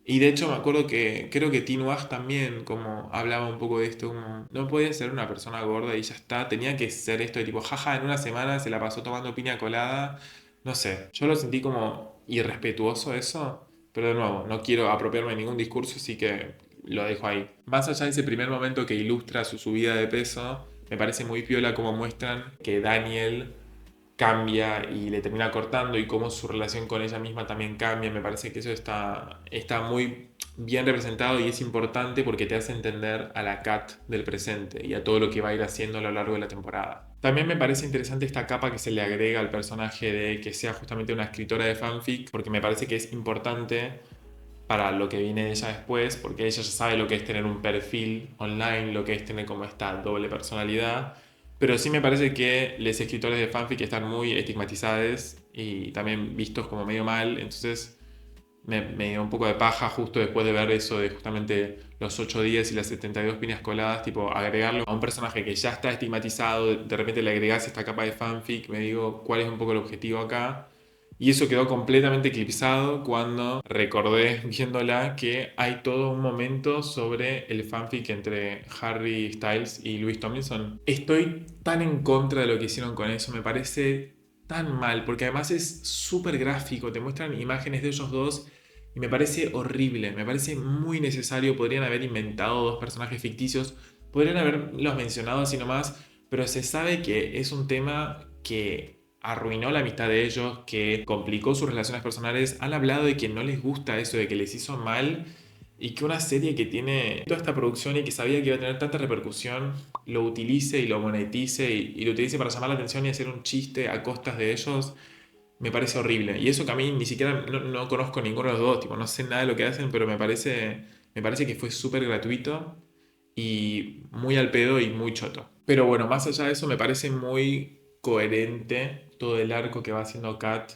y de hecho me acuerdo que creo que Teen Wag también como hablaba un poco de esto, como no podía ser una persona gorda y ya está, tenía que ser esto de tipo, jaja, en una semana se la pasó tomando piña colada, no sé, yo lo sentí como irrespetuoso eso, pero de nuevo, no quiero apropiarme de ningún discurso, así que lo dejo ahí. Más allá de ese primer momento que ilustra su subida de peso, Me parece muy piola como muestran que Daniel cambia y le termina cortando y cómo su relación con ella misma también cambia. Me parece que eso está muy bien representado y es importante porque te hace entender a la Kat del presente y a todo lo que va a ir haciendo a lo largo de la temporada. También me parece interesante esta capa que se le agrega al personaje de que sea justamente una escritora de fanfic, porque me parece que es importante para lo que viene de ella después, porque ella ya sabe lo que es tener un perfil online, lo que es tener como esta doble personalidad, pero sí me parece que los escritores de fanfic están muy estigmatizados y también vistos como medio mal, entonces me dio un poco de paja justo después de ver eso de justamente los 8 días y las 72 piñas coladas, tipo agregarlo a un personaje que ya está estigmatizado, de repente le agregás esta capa de fanfic, me digo, ¿cuál es un poco el objetivo acá? Y eso quedó completamente eclipsado cuando recordé viéndola que hay todo un momento sobre el fanfic entre Harry Styles y Louis Tomlinson. Estoy tan en contra de lo que hicieron con eso, me parece tan mal, porque además es súper gráfico, te muestran imágenes de ellos dos y me parece horrible, me parece muy necesario, podrían haber inventado dos personajes ficticios, podrían haberlos mencionado así nomás, pero se sabe que es un tema que arruinó la amistad de ellos, que complicó sus relaciones personales. Han hablado de que no les gusta eso, de que les hizo mal y que una serie que tiene toda esta producción y que sabía que iba a tener tanta repercusión, lo utilice y lo monetice y lo utilice para llamar la atención y hacer un chiste a costas de ellos, me parece horrible. Y eso que a mí ni siquiera no conozco ninguno de los dos, tipo, no sé nada de lo que hacen, pero me parece que fue súper gratuito y muy al pedo y muy choto. Pero bueno, más allá de eso, me parece muy coherente todo el arco que va haciendo Kat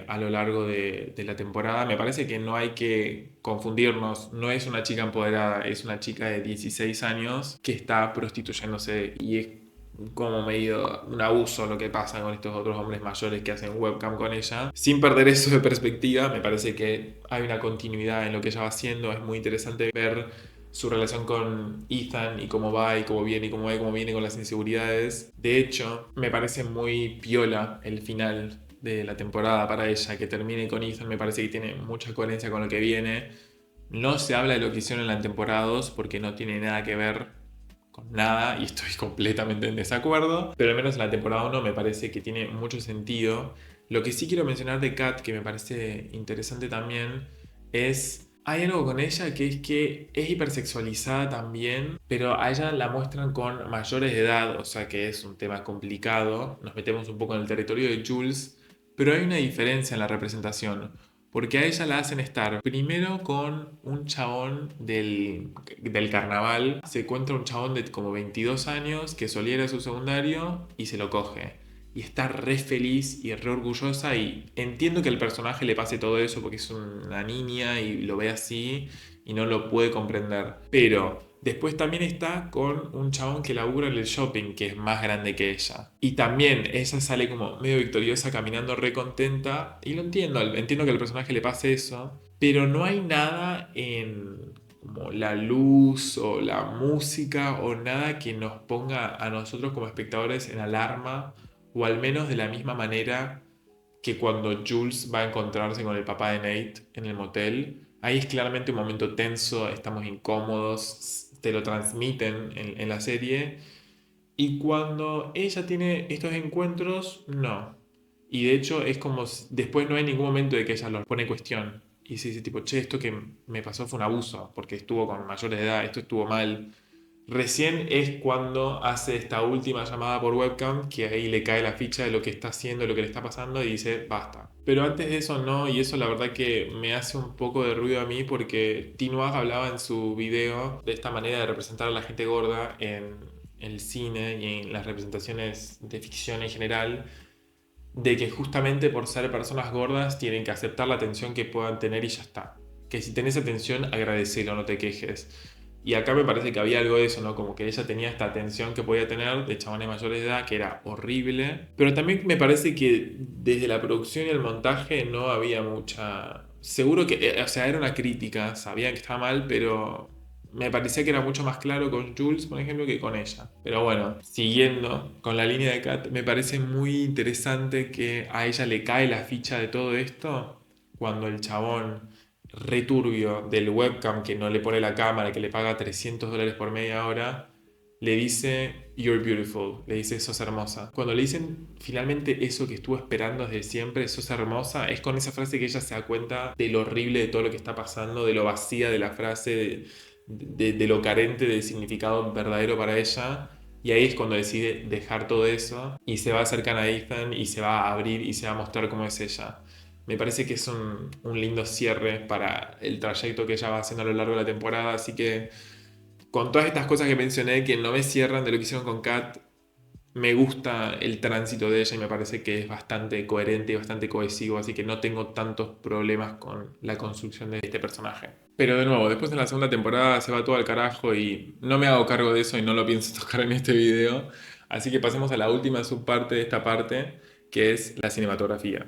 a lo largo de la temporada. Me parece que no hay que confundirnos. No es una chica empoderada, es una chica de 16 años que está prostituyéndose y es como medio un abuso lo que pasa con estos otros hombres mayores que hacen webcam con ella. Sin perder eso de perspectiva, me parece que hay una continuidad en lo que ella va haciendo. Es muy interesante ver su relación con Ethan y cómo va y cómo viene y cómo va y cómo viene con las inseguridades. De hecho, me parece muy piola el final de la temporada para ella, que termine con Ethan, me parece que tiene mucha coherencia con lo que viene. No se habla de lo que hicieron en la temporada 2 porque no tiene nada que ver con nada y estoy completamente en desacuerdo, pero al menos en la temporada 1 me parece que tiene mucho sentido. Lo que sí quiero mencionar de Kat, que me parece interesante también, es... Hay algo con ella que es hipersexualizada también, pero a ella la muestran con mayores de edad, o sea que es un tema complicado. Nos metemos un poco en el territorio de Jules, pero hay una diferencia en la representación. Porque a ella la hacen estar primero con un chabón del carnaval. Se encuentra un chabón de como 22 años que solía ir a su secundario y se lo coge. Y está re feliz y re orgullosa y entiendo que al personaje le pase todo eso porque es una niña y lo ve así y no lo puede comprender. Pero después también está con un chabón que labura en el shopping, que es más grande que ella. Y también ella sale como medio victoriosa, caminando re contenta. Y lo entiendo que al personaje le pase eso. Pero no hay nada en como la luz o la música o nada que nos ponga a nosotros como espectadores en alarma. O al menos de la misma manera que cuando Jules va a encontrarse con el papá de Nate en el motel. Ahí es claramente un momento tenso, estamos incómodos, te lo transmiten en la serie. Y cuando ella tiene estos encuentros, no. Y de hecho es como después no hay ningún momento de que ella lo pone en cuestión. Y se dice tipo, che, esto que me pasó fue un abuso, porque estuvo con mayores de edad, esto estuvo mal. Recién es cuando hace esta última llamada por webcam que ahí le cae la ficha de lo que está haciendo, de lo que le está pasando y dice basta. Pero antes de eso no, y eso la verdad que me hace un poco de ruido a mí porque Tinoir hablaba en su video de esta manera de representar a la gente gorda en el cine y en las representaciones de ficción en general, de que justamente por ser personas gordas tienen que aceptar la atención que puedan tener y ya está. Que si tenés atención, agradecelo, no te quejes. Y acá me parece que había algo de eso, ¿no? Como que ella tenía esta atención que podía tener de chabones mayores de edad, que era horrible. Pero también me parece que desde la producción y el montaje no había mucha... Seguro que, o sea, era una crítica, sabían que estaba mal, pero me parecía que era mucho más claro con Jules, por ejemplo, que con ella. Pero bueno, siguiendo con la línea de Kat, me parece muy interesante que a ella le cae la ficha de todo esto cuando el chabón returbio del webcam que no le pone la cámara, que le paga $300 por media hora, le dice "You're beautiful", le dice "sos hermosa". Cuando le dicen finalmente eso que estuvo esperando desde siempre, "sos hermosa", es con esa frase que ella se da cuenta de lo horrible de todo lo que está pasando, de lo vacía de la frase, de lo carente de significado verdadero para ella. Y ahí es cuando decide dejar todo eso y se va a acercar a Ethan y se va a abrir y se va a mostrar cómo es ella. Me parece que es un lindo cierre para el trayecto que ella va haciendo a lo largo de la temporada, así que con todas estas cosas que mencioné que no me cierran de lo que hicieron con Kat, me gusta el tránsito de ella y me parece que es bastante coherente y bastante cohesivo, así que no tengo tantos problemas con la construcción de este personaje. Pero de nuevo, después en la segunda temporada se va todo al carajo y no me hago cargo de eso y no lo pienso tocar en este video, así que pasemos a la última subparte de esta parte, que es la cinematografía.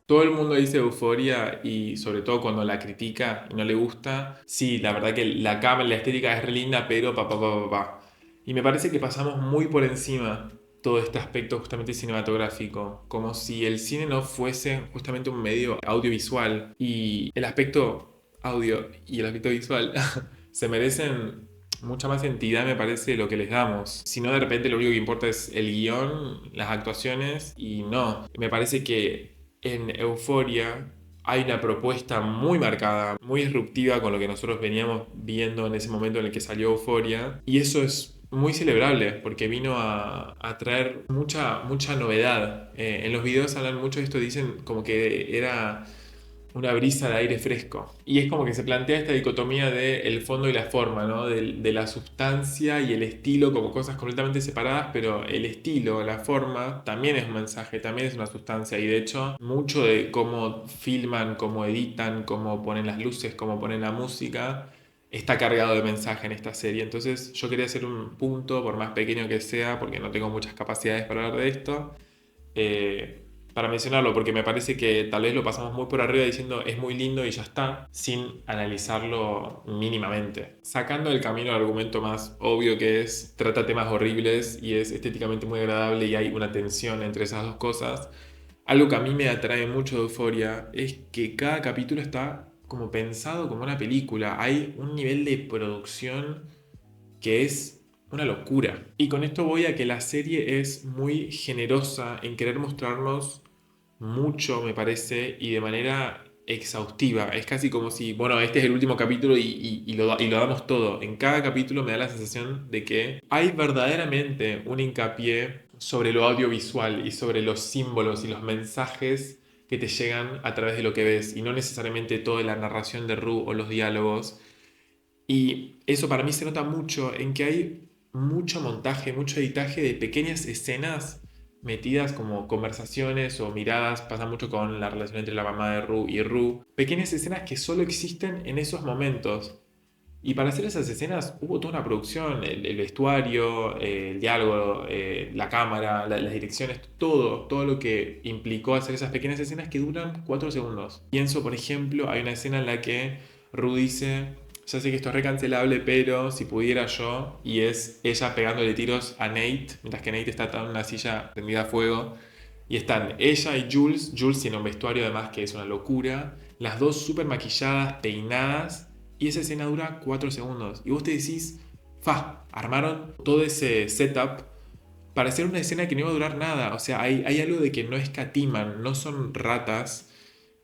Todo el mundo dice Euforia y sobre todo cuando la critica y no le gusta, sí, la verdad que la cámara, la estética es re linda, pero pa. Y me parece que pasamos muy por encima todo este aspecto justamente cinematográfico, como si el cine no fuese justamente un medio audiovisual y el aspecto audio y el aspecto visual se merecen mucha más entidad, me parece, de lo que les damos. Si no, de repente lo único que importa es el guión, las actuaciones y no. Me parece que en Euforia hay una propuesta muy marcada, muy disruptiva con lo que nosotros veníamos viendo en ese momento en el que salió Euforia. Y eso es muy celebrable porque vino a traer mucha novedad. En los videos hablan mucho de esto, dicen como que era una brisa de aire fresco. Y es como que se plantea esta dicotomía de el fondo y la forma, ¿no? De la sustancia y el estilo como cosas completamente separadas, pero el estilo, la forma, también es un mensaje, también es una sustancia. Y de hecho, mucho de cómo filman, cómo editan, cómo ponen las luces, cómo ponen la música, está cargado de mensaje en esta serie. Entonces yo quería hacer un punto, por más pequeño que sea, porque no tengo muchas capacidades para hablar de esto, para mencionarlo, porque me parece que tal vez lo pasamos muy por arriba diciendo es muy lindo y ya está, sin analizarlo mínimamente. Sacando del camino el argumento más obvio que es trata temas horribles y es estéticamente muy agradable y hay una tensión entre esas dos cosas, algo que a mí me atrae mucho de Euphoria es que cada capítulo está como pensado como una película. Hay un nivel de producción que es una locura. Y con esto voy a que la serie es muy generosa en querer mostrarnos mucho, me parece, y de manera exhaustiva. Es casi como si, bueno, este es el último capítulo y lo damos todo. En cada capítulo me da la sensación de que hay verdaderamente un hincapié sobre lo audiovisual y sobre los símbolos y los mensajes que te llegan a través de lo que ves y no necesariamente toda la narración de Rue o los diálogos. Y eso para mí se nota mucho en que hay mucho montaje, mucho editaje de pequeñas escenas metidas como conversaciones o miradas. Pasa mucho con la relación entre la mamá de Rue y Rue. Pequeñas escenas que solo existen en esos momentos. Y para hacer esas escenas hubo toda una producción, el vestuario, el diálogo, la cámara, las direcciones, todo lo que implicó hacer esas pequeñas escenas que duran 4 segundos. Pienso, por ejemplo, hay una escena en la que Rue dice, ya sé que esto es recancelable, pero si pudiera yo, y es ella pegándole tiros a Nate, mientras que Nate está atado en una silla prendida a fuego, y están ella y Jules tiene un vestuario además que es una locura, las dos súper maquilladas, peinadas, y esa escena dura 4 segundos. Y vos te decís, armaron todo ese setup para hacer una escena que no iba a durar nada. O sea, hay algo de que no escatiman, no son ratas.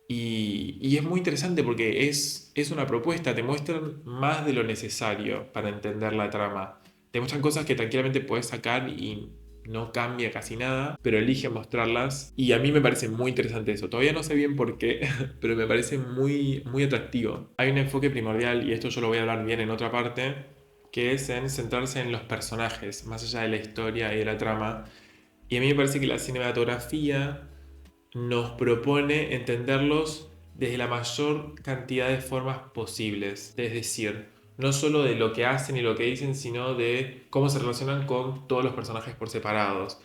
Y es muy interesante porque es una propuesta, te muestran más de lo necesario para entender la trama. Te muestran cosas que tranquilamente puedes sacar y no cambia casi nada, pero eligen mostrarlas y a mí me parece muy interesante eso. Todavía no sé bien por qué, pero me parece muy atractivo. Hay un enfoque primordial, y esto yo lo voy a hablar bien en otra parte, que es en centrarse en los personajes, más allá de la historia y de la trama. Y a mí me parece que la cinematografía nos propone entenderlos desde la mayor cantidad de formas posibles. Es decir, no solo de lo que hacen y lo que dicen, sino de cómo se relacionan con todos los personajes por separados.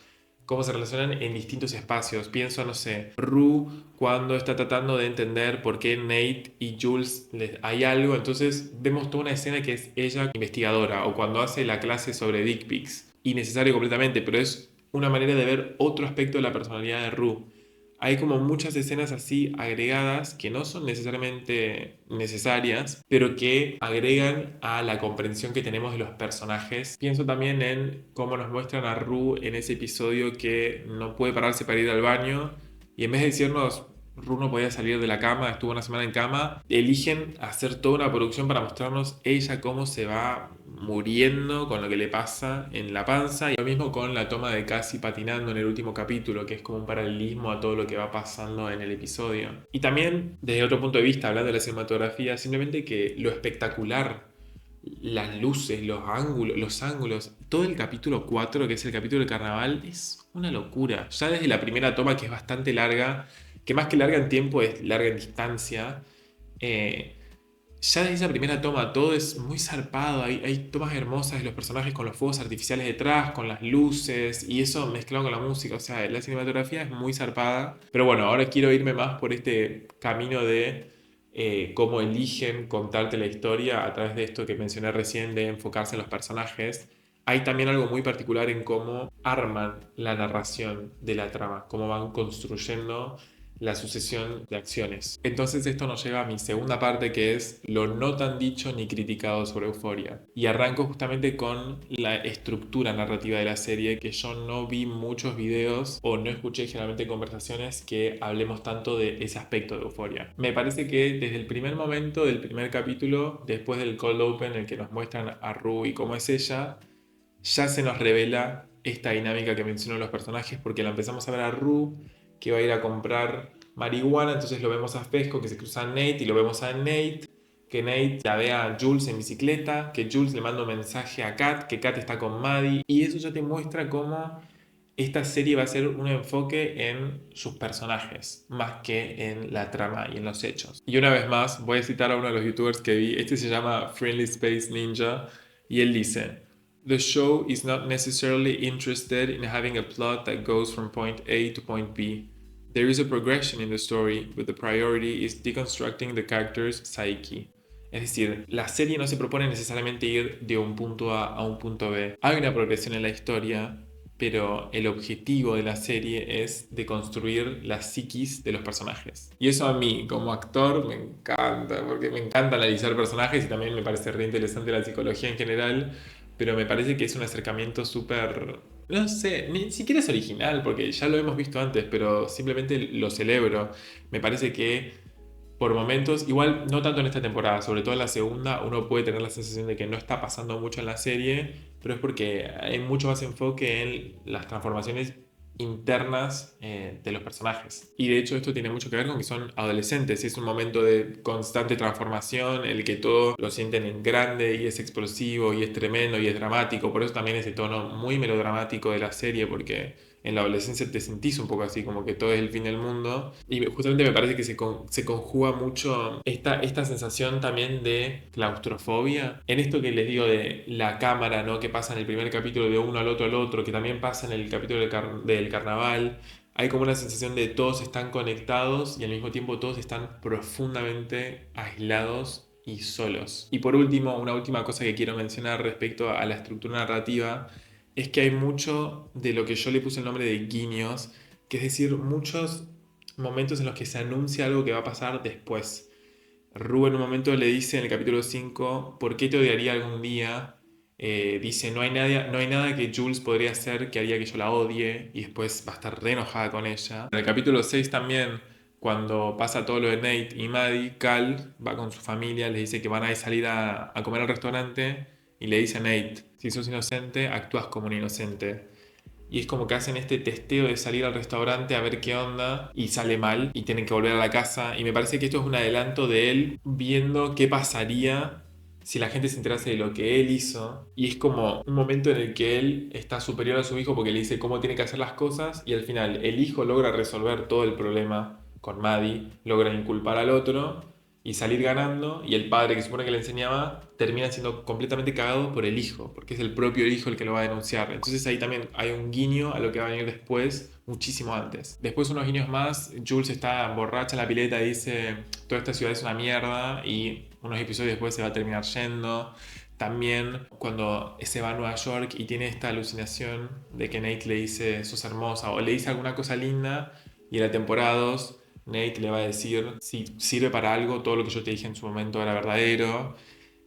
Cómo se relacionan en distintos espacios. Pienso, no sé, Rue cuando está tratando de entender por qué Nate y Jules hay algo, entonces vemos toda una escena que es ella investigadora, o cuando hace la clase sobre dick pics. Innecesario completamente, pero es una manera de ver otro aspecto de la personalidad de Rue. Hay como muchas escenas así agregadas que no son necesariamente necesarias, pero que agregan a la comprensión que tenemos de los personajes. Pienso también en cómo nos muestran a Rue en ese episodio que no puede pararse para ir al baño y en vez de decirnos Rue no podía salir de la cama, estuvo una semana en cama, eligen hacer toda una producción para mostrarnos ella cómo se va muriendo con lo que le pasa en la panza, y lo mismo con la toma de Cassie patinando en el último capítulo, que es como un paralelismo a todo lo que va pasando en el episodio. Y también desde otro punto de vista, hablando de la cinematografía, simplemente que lo espectacular, las luces, los ángulos, todo el capítulo 4, que es el capítulo del carnaval, es una locura. Ya desde la primera toma, que es bastante larga, que más que larga en tiempo es larga en distancia, eh, ya desde esa primera toma todo es muy zarpado, hay tomas hermosas de los personajes con los fuegos artificiales detrás, con las luces y eso mezclado con la música, o sea, la cinematografía es muy zarpada. Pero bueno, ahora quiero irme más por este camino de cómo eligen contarte la historia a través de esto que mencioné recién, de enfocarse en los personajes. Hay también algo muy particular en cómo arman la narración de la trama, cómo van construyendo la sucesión de acciones. Entonces esto nos lleva a mi segunda parte, que es lo no tan dicho ni criticado sobre Euphoria. Y arranco justamente con la estructura narrativa de la serie, que yo no vi muchos videos o no escuché generalmente conversaciones que hablemos tanto de ese aspecto de Euphoria. Me parece que desde el primer momento del primer capítulo, después del cold open en el que nos muestran a Rue y cómo es ella, ya se nos revela esta dinámica que mencionan los personajes, porque la empezamos a ver a Rue que va a ir a comprar marihuana, entonces lo vemos a Fesco que se cruza a Nate y lo vemos a Nate, que Nate la ve a Jules en bicicleta, que Jules le manda un mensaje a Kat, que Kat está con Maddie, y eso ya te muestra cómo esta serie va a ser un enfoque en sus personajes, más que en la trama y en los hechos. Y una vez más, voy a citar a uno de los youtubers que vi, este se llama Friendly Space Ninja, y él dice: The show is not necessarily interested in having a plot that goes from point A to point B. There is a progression in the story, but the priority is deconstructing the character's psyche. Es decir, la serie no se propone necesariamente ir de un punto A a un punto B. Hay una progresión en la historia, pero el objetivo de la serie es de construir la psiquis de los personajes. Y eso a mí, como actor, me encanta, porque me encanta analizar personajes y también me parece re interesante la psicología en general, pero me parece que es un acercamiento súper, no sé, ni siquiera es original, porque ya lo hemos visto antes, pero simplemente lo celebro. Me parece que por momentos, igual no tanto en esta temporada, sobre todo en la segunda, uno puede tener la sensación de que no está pasando mucho en la serie, pero es porque hay mucho más enfoque en las transformaciones internas de los personajes. Y de hecho esto tiene mucho que ver con que son adolescentes y es un momento de constante transformación, en el que todo lo sienten en grande y es explosivo y es tremendo y es dramático. Por eso también ese tono muy melodramático de la serie, porque en la adolescencia te sentís un poco así, como que todo es el fin del mundo. Y justamente me parece que se conjuga mucho esta sensación también de claustrofobia. En esto que les digo de la cámara, ¿no? Que pasa en el primer capítulo de uno al otro, que también pasa en el capítulo del carnaval. Hay como una sensación de todos están conectados y al mismo tiempo todos están profundamente aislados y solos. Y por último, una última cosa que quiero mencionar respecto a la estructura narrativa es que hay mucho de lo que yo le puse el nombre de guiños, que es decir, muchos momentos en los que se anuncia algo que va a pasar después. Rue en un momento le dice en el capítulo 5: ¿por qué te odiaría algún día? Dice: no hay nada que Jules podría hacer que haría que yo la odie, y después va a estar re enojada con ella. En el capítulo 6 también, cuando pasa todo lo de Nate y Maddie, Cal va con su familia, les dice que van a salir a comer al restaurante y le dice a Nate: si sos inocente, actúas como un inocente. Y es como que hacen este testeo de salir al restaurante a ver qué onda y sale mal y tienen que volver a la casa. Y me parece que esto es un adelanto de él viendo qué pasaría si la gente se enterase de lo que él hizo. Y es como un momento en el que él está superior a su hijo porque le dice cómo tiene que hacer las cosas y al final el hijo logra resolver todo el problema con Maddie, logran inculpar al otro y salir ganando, y el padre que supone que le enseñaba termina siendo completamente cagado por el hijo, porque es el propio hijo el que lo va a denunciar. Entonces ahí también hay un guiño a lo que va a venir después, muchísimo antes. Después unos guiños más, Jules está borracha en la pileta y dice, toda esta ciudad es una mierda, y unos episodios después se va a terminar yendo. También cuando se va a Nueva York y tiene esta alucinación de que Nate le dice sos hermosa o le dice alguna cosa linda, y en la temporada 2 Nate le va a decir si sirve para algo, todo lo que yo te dije en su momento era verdadero.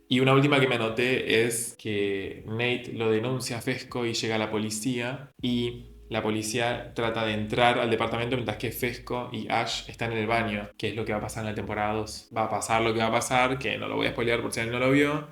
Y una última que me anoté es que Nate lo denuncia a Fesco y llega la policía, y la policía trata de entrar al departamento mientras que Fesco y Ash están en el baño, que es lo que va a pasar en la temporada 2. Va a pasar lo que va a pasar, que no lo voy a spoilear por si alguien no lo vio,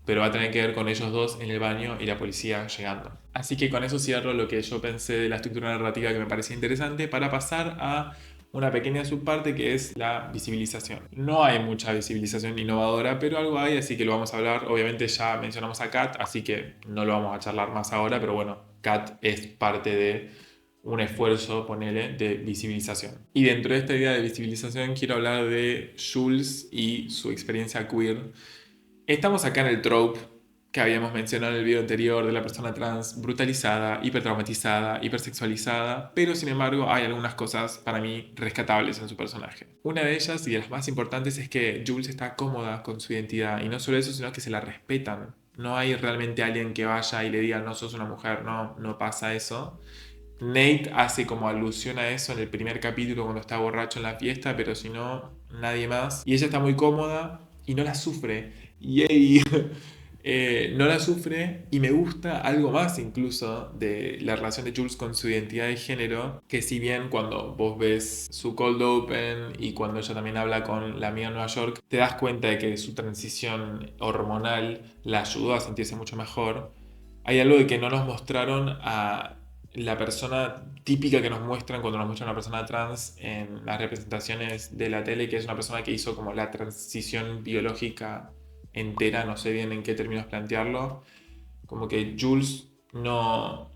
pero va a tener que ver con ellos dos en el baño y la policía llegando. Así que con eso cierro lo que yo pensé de la estructura narrativa que me parecía interesante para pasar a una pequeña subparte que es la visibilización. No hay mucha visibilización innovadora, pero algo hay, así que lo vamos a hablar. Obviamente ya mencionamos a Kat, así que no lo vamos a charlar más ahora, pero bueno, Kat es parte de un esfuerzo, ponele, de visibilización. Y dentro de esta idea de visibilización quiero hablar de Jules y su experiencia queer. Estamos acá en el trope que habíamos mencionado en el video anterior de la persona trans brutalizada, hipertraumatizada, hipersexualizada, pero sin embargo hay algunas cosas para mí rescatables en su personaje. Una de ellas y de las más importantes es que Jules está cómoda con su identidad, y no solo eso, sino que se la respetan. No hay realmente alguien que vaya y le diga no sos una mujer, no, no pasa eso. Nate hace como alusión a eso en el primer capítulo cuando está borracho en la fiesta, pero si no, nadie más. Y ella está muy cómoda y no la sufre. Yay. No la sufre, y me gusta algo más incluso de la relación de Jules con su identidad de género, que si bien cuando vos ves su cold open y cuando ella también habla con la amiga en Nueva York, te das cuenta de que su transición hormonal la ayudó a sentirse mucho mejor. Hay algo de que no nos mostraron a la persona típica que nos muestran cuando nos muestran a una persona trans en las representaciones de la tele, que es una persona que hizo como la transición biológica entera, no sé bien en qué términos plantearlo, como que Jules no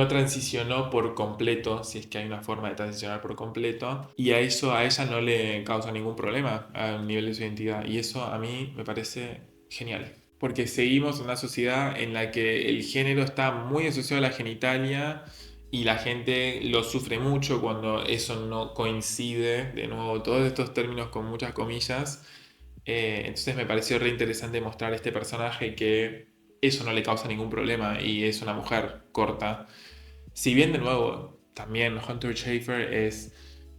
transicionó por completo, si es que hay una forma de transicionar por completo, y a eso a ella no le causa ningún problema a nivel de su identidad, y eso a mí me parece genial. Porque seguimos en una sociedad en la que el género está muy asociado a la genitalia, y la gente lo sufre mucho cuando eso no coincide, de nuevo, todos estos términos con muchas comillas. Entonces me pareció re interesante mostrar este personaje que eso no le causa ningún problema y es una mujer corta. Si bien de nuevo también Hunter Schafer es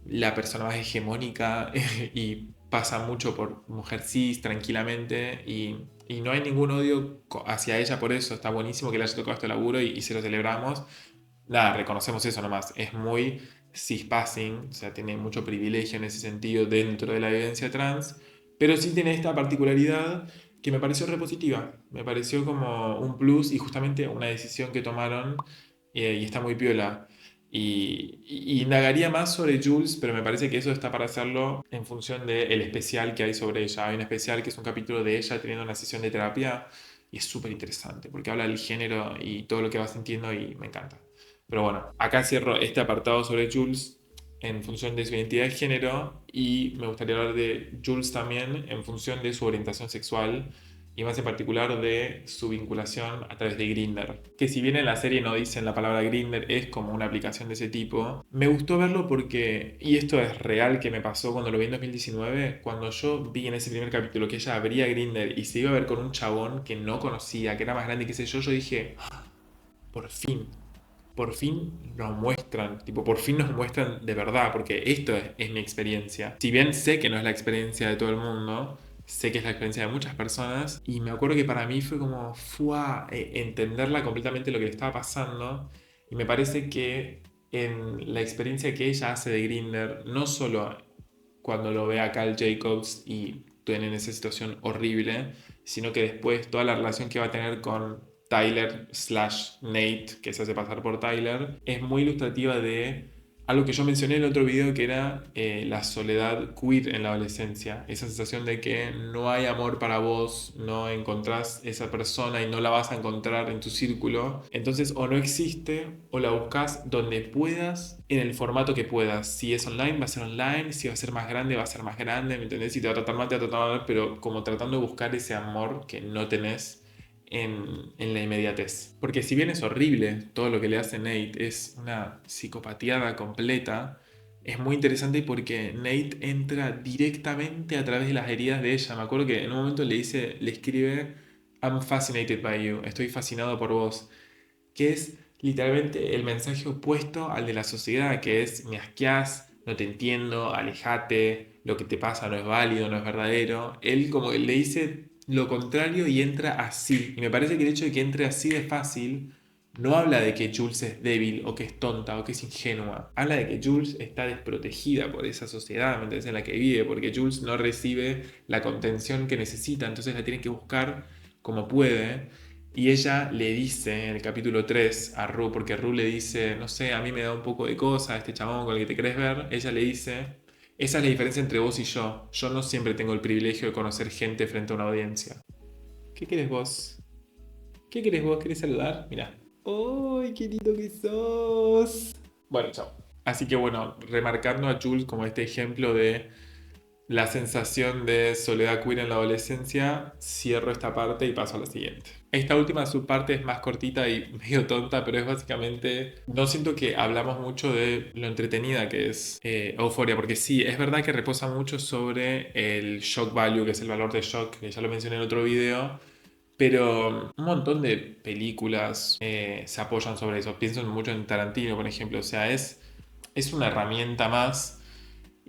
la persona más hegemónica y pasa mucho por mujer cis tranquilamente, y no hay ningún odio hacia ella por eso, está buenísimo que le haya tocado este laburo y se lo celebramos. Nada, reconocemos eso nomás, es muy cispassing, o sea, tiene mucho privilegio en ese sentido dentro de la evidencia trans, pero sí tiene esta particularidad que me pareció repositiva, me pareció como un plus y justamente una decisión que tomaron, y está muy piola. Y indagaría más sobre Jules, pero me parece que eso está para hacerlo en función del especial que hay sobre ella. Hay un especial que es un capítulo de ella teniendo una sesión de terapia y es súper interesante porque habla del género y todo lo que va sintiendo y me encanta. Pero bueno, acá cierro este apartado sobre Jules en función de su identidad de género, y me gustaría hablar de Jules también en función de su orientación sexual, y más en particular de su vinculación a través de Grindr. Que si bien en la serie no dicen la palabra Grindr, es como una aplicación de ese tipo. Me gustó verlo porque, y esto es real que me pasó cuando lo vi en 2019, cuando yo vi en ese primer capítulo que ella abría Grindr y se iba a ver con un chabón que no conocía, que era más grande que sé yo dije, "Ah, por fin nos muestran, tipo, por fin nos muestran de verdad, porque esto es mi experiencia. Si bien sé que no es la experiencia de todo el mundo, sé que es la experiencia de muchas personas, y me acuerdo que para mí fue como, entenderla completamente lo que le estaba pasando, y me parece que en la experiencia que ella hace de Grindr, no solo cuando lo ve a Cal Jacobs y tienen esa situación horrible, sino que después toda la relación que va a tener con Tyler slash Nate, que se hace pasar por Tyler, es muy ilustrativa de algo que yo mencioné en el otro video, que era la soledad queer en la adolescencia. Esa sensación de que no hay amor para vos, no encontrás esa persona y no la vas a encontrar en tu círculo. Entonces o no existe o la buscas donde puedas, en el formato que puedas. Si es online, va a ser online. Si va a ser más grande, va a ser más grande. ¿Me entendés? Si te va a tratar mal, te va a tratar mal, pero como tratando de buscar ese amor que no tenés en la inmediatez. Porque si bien es horrible todo lo que le hace Nate, es una psicopatiada completa, es muy interesante porque Nate entra directamente a través de las heridas de ella. Me acuerdo que en un momento le escribe I'm fascinated by you, estoy fascinado por vos, que es literalmente el mensaje opuesto al de la sociedad, que es me asqueás, no te entiendo, alejate, lo que te pasa no es válido, no es verdadero. Él como que le dice lo contrario y entra así. Y me parece que el hecho de que entre así de fácil no habla de que Jules es débil o que es tonta o que es ingenua. Habla de que Jules está desprotegida por esa sociedad, ¿me entiendes? En la que vive, porque Jules no recibe la contención que necesita, entonces la tiene que buscar como puede. Y ella le dice en el capítulo 3 a Ru, porque Ru le dice, no sé, a mí me da un poco de cosa este chabón con el que te querés ver. Ella le dice, esa es la diferencia entre vos y yo. Yo no siempre tengo el privilegio de conocer gente frente a una audiencia. ¿Qué querés vos? ¿Qué querés vos? ¿Querés saludar? Mirá. ¡Ay, qué lindo que sos! Bueno, chao. Así que bueno, remarcando a Jules como este ejemplo de la sensación de soledad queer en la adolescencia, cierro esta parte y paso a la siguiente. Esta última subparte es más cortita y medio tonta, pero es básicamente, no siento que hablamos mucho de lo entretenida que es Euphoria, porque sí, es verdad que reposa mucho sobre el shock value, que es el valor de shock, que ya lo mencioné en otro video, pero un montón de películas se apoyan sobre eso. Pienso mucho en Tarantino, por ejemplo, o sea, es una herramienta más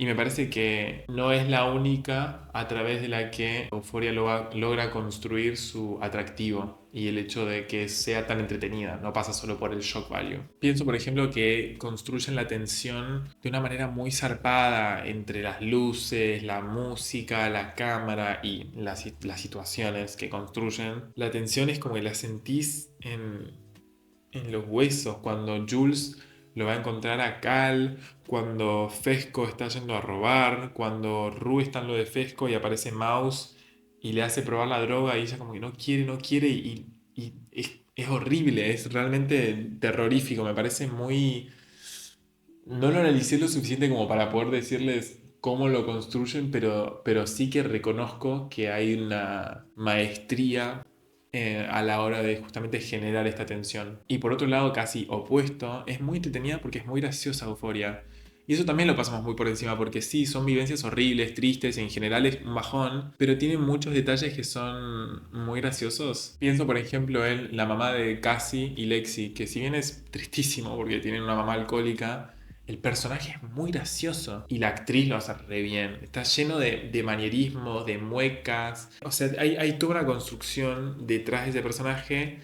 y me parece que no es la única a través de la que Euphoria logra construir su atractivo y el hecho de que sea tan entretenida, no pasa solo por el shock value. Pienso, por ejemplo, que construyen la tensión de una manera muy zarpada entre las luces, la música, la cámara y las situaciones que construyen. La tensión es como que la sentís en los huesos cuando Jules lo va a encontrar a Cal, cuando Fesco está yendo a robar, cuando Rue está en lo de Fesco y aparece Mouse y le hace probar la droga y ella como que no quiere, no quiere y es horrible, es realmente terrorífico, me parece muy... No lo analicé lo suficiente como para poder decirles cómo lo construyen, pero sí que reconozco que hay una maestría a la hora de justamente generar esta tensión. Y por otro lado, casi opuesto, es muy entretenida porque es muy graciosa Euforia. Y eso también lo pasamos muy por encima, porque sí, son vivencias horribles, tristes, en general es un bajón, pero tiene muchos detalles que son muy graciosos. Pienso, por ejemplo, en la mamá de Cassie y Lexi, que si bien es tristísimo porque tienen una mamá alcohólica, el personaje es muy gracioso y la actriz lo hace re bien. Está lleno de manierismos, de muecas. O sea, hay toda una construcción detrás de ese personaje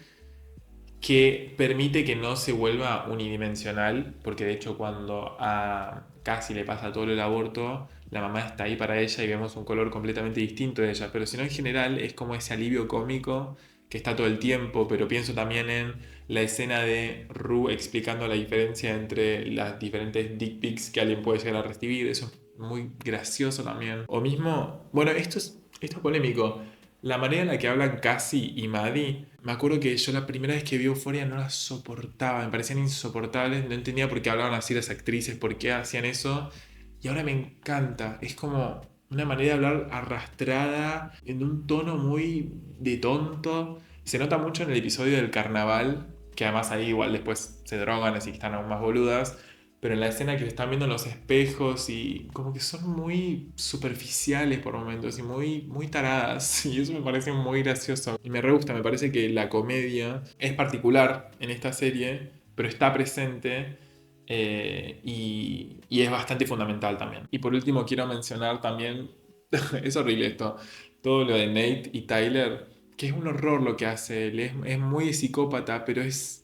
que permite que no se vuelva unidimensional, porque de hecho cuando a Cassie le pasa todo el aborto, la mamá está ahí para ella y vemos un color completamente distinto de ella, pero si no en general es como ese alivio cómico que está todo el tiempo, pero pienso también en la escena de Rue explicando la diferencia entre las diferentes dick pics que alguien puede llegar a recibir, eso es muy gracioso también. O mismo, bueno, esto es polémico. La manera en la que hablan Cassie y Maddie, me acuerdo que yo la primera vez que vi Euphoria no las soportaba, me parecían insoportables, no entendía por qué hablaban así las actrices, por qué hacían eso, y ahora me encanta, es como una manera de hablar arrastrada, en un tono muy de tonto. Se nota mucho en el episodio del carnaval, que además ahí igual después se drogan, así que están aún más boludas, pero en la escena que se están viendo en los espejos y como que son muy superficiales por momentos y muy taradas y eso me parece muy gracioso y me re gusta, me parece que la comedia es particular en esta serie pero está presente y es bastante fundamental también. Y por último quiero mencionar también, es horrible esto, todo lo de Nate y Tyler, que es un horror lo que hace él, es muy psicópata pero es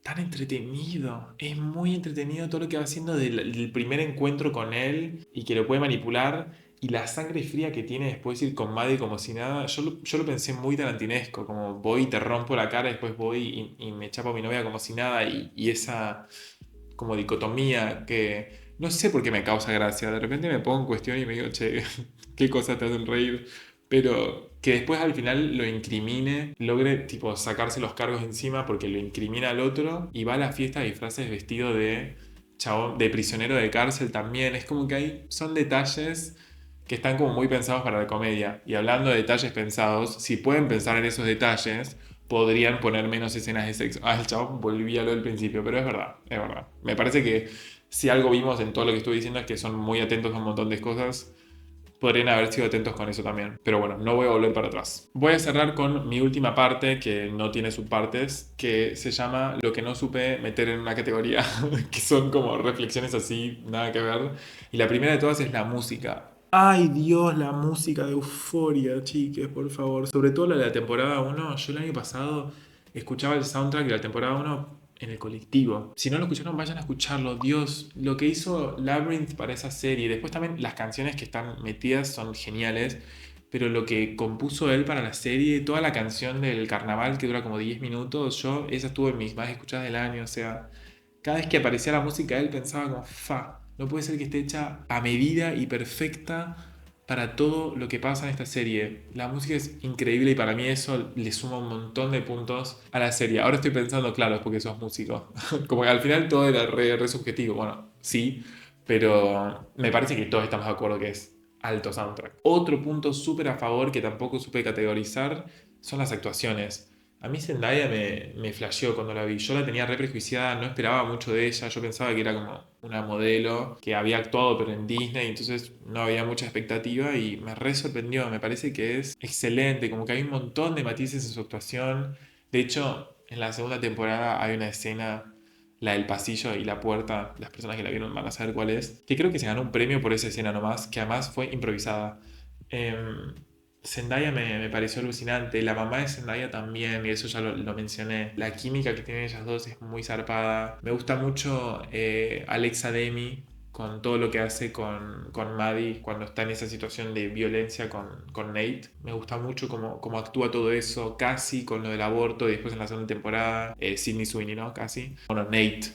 tan entretenido. Es muy entretenido todo lo que va haciendo del primer encuentro con él y que lo puede manipular. Y la sangre fría que tiene después de ir con Maddie como si nada. Yo lo pensé muy tarantinesco. Como voy y te rompo la cara, después voy y me chapo a mi novia como si nada. Y esa como dicotomía que no sé por qué me causa gracia. De repente me pongo en cuestión y me digo, che, qué cosas te hacen reír. Pero que después al final lo incrimine, logre tipo sacarse los cargos encima porque lo incrimina al otro y va a la fiesta de disfraces vestido de chabón, de prisionero de cárcel también. Es como que son detalles que están como muy pensados para la comedia. Y hablando de detalles pensados, si pueden pensar en esos detalles, podrían poner menos escenas de sexo. Ah, el chabón volvía a lo del principio, pero es verdad, es verdad. Me parece que si algo vimos en todo lo que estoy diciendo es que son muy atentos a un montón de cosas. Podrían haber sido atentos con eso también. Pero bueno, no voy a volver para atrás. Voy a cerrar con mi última parte, que no tiene subpartes, que se llama Lo que no supe meter en una categoría, que son como reflexiones así, nada que ver. Y la primera de todas es la música. Ay Dios, la música de Euforia, chiques, por favor. Sobre todo la de la temporada uno. Yo el año pasado escuchaba el soundtrack de la temporada uno en el colectivo. Si no lo escucharon, vayan a escucharlo. Dios, lo que hizo Labyrinth para esa serie. Después también las canciones que están metidas son geniales. Pero lo que compuso él para la serie, toda la canción del carnaval que dura como 10 minutos, esa estuvo en mis más escuchadas del año. O sea, cada vez que aparecía la música, él pensaba como, no puede ser que esté hecha a medida y perfecta para todo lo que pasa en esta serie. La música es increíble y para mí eso le suma un montón de puntos a la serie. Ahora estoy pensando, claro, es porque sos músico. Como que al final todo era re subjetivo. Bueno, sí, pero me parece que todos estamos de acuerdo que es alto soundtrack. Otro punto súper a favor que tampoco supe categorizar son las actuaciones. A mí Zendaya me flasheó cuando la vi. Yo la tenía re prejuiciada, no esperaba mucho de ella. Yo pensaba que era como una modelo que había actuado pero en Disney, entonces no había mucha expectativa y me re sorprendió. Me parece que es excelente, como que hay un montón de matices en su actuación. De hecho, en la segunda temporada hay una escena, la del pasillo y la puerta, las personas que la vieron van a saber cuál es, que creo que se ganó un premio por esa escena nomás, que además fue improvisada. Zendaya me pareció alucinante, la mamá de Zendaya también, y eso ya lo mencioné. La química que tienen ellas dos es muy zarpada. Me gusta mucho Alexa Demi con todo lo que hace con Maddie cuando está en esa situación de violencia con Nate. Me gusta mucho cómo actúa todo eso, casi con lo del aborto y después en la segunda temporada, Sydney Sweeney, ¿no? Casi. Bueno, Nate.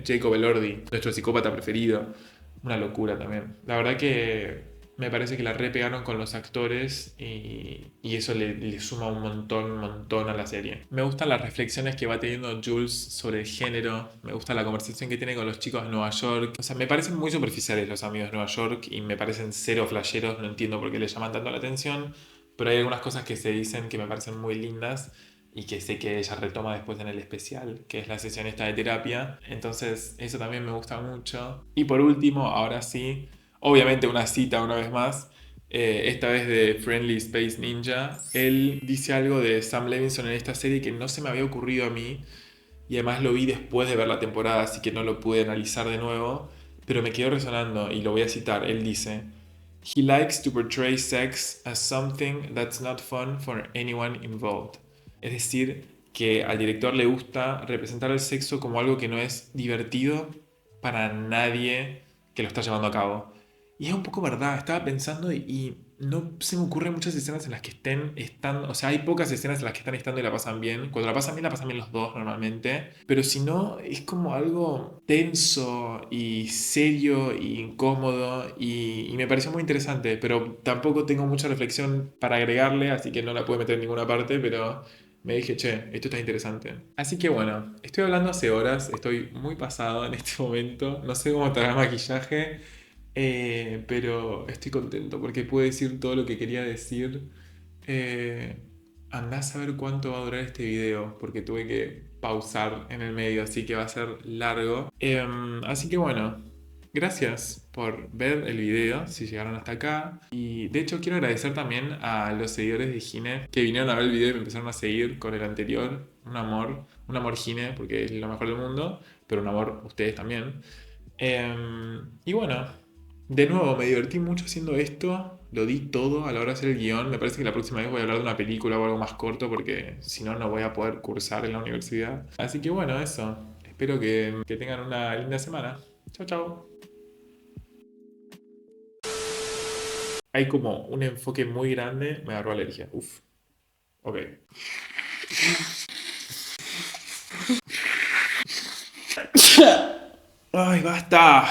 Jacob Elordi, nuestro psicópata preferido. Una locura también. La verdad que me parece que la repegaron con los actores y eso le suma un montón a la serie. Me gustan las reflexiones que va teniendo Jules sobre el género, me gusta la conversación que tiene con los chicos de Nueva York. O sea, me parecen muy superficiales los amigos de Nueva York y me parecen cero flasheros, no entiendo por qué les llaman tanto la atención, pero hay algunas cosas que se dicen que me parecen muy lindas y que sé que ella retoma después en el especial, que es la sesión esta de terapia. Entonces, eso también me gusta mucho. Y por último, ahora sí, obviamente una cita una vez más, esta vez de Friendly Space Ninja. Él dice algo de Sam Levinson en esta serie que no se me había ocurrido a mí y además lo vi después de ver la temporada, así que no lo pude analizar de nuevo, pero me quedó resonando y lo voy a citar. Él dice, He likes to portray sex as something that's not fun for anyone involved. Es decir, que al director le gusta representar el sexo como algo que no es divertido para nadie que lo está llevando a cabo. Y es un poco verdad, estaba pensando y no se me ocurren muchas escenas en las que están, o sea, hay pocas escenas en las que están estando y la pasan bien los dos normalmente, pero si no, es como algo tenso y serio y incómodo y me pareció muy interesante, pero tampoco tengo mucha reflexión para agregarle, así que no la puedo meter en ninguna parte, pero me dije, che, esto está interesante. Así que bueno, estoy hablando hace horas, estoy muy pasado en este momento, no sé cómo estará el maquillaje, pero estoy contento porque pude decir todo lo que quería decir. Eh, Andá a saber cuánto va a durar este video porque tuve que pausar en el medio, así que va a ser largo. Así que bueno, gracias por ver el video, si llegaron hasta acá. Y de hecho quiero agradecer también a los seguidores de Gine que vinieron a ver el video y me empezaron a seguir con el anterior. Un amor Gine porque es lo mejor del mundo, pero un amor ustedes también. Y bueno, de nuevo me divertí mucho haciendo esto, lo di todo a la hora de hacer el guión. Me parece que la próxima vez voy a hablar de una película o algo más corto porque si no, no voy a poder cursar en la universidad. Así que bueno, eso. Espero que tengan una linda semana. Chao, chao. Hay como un enfoque muy grande, me agarró alergia. Uf, ok. ¡Ay, basta!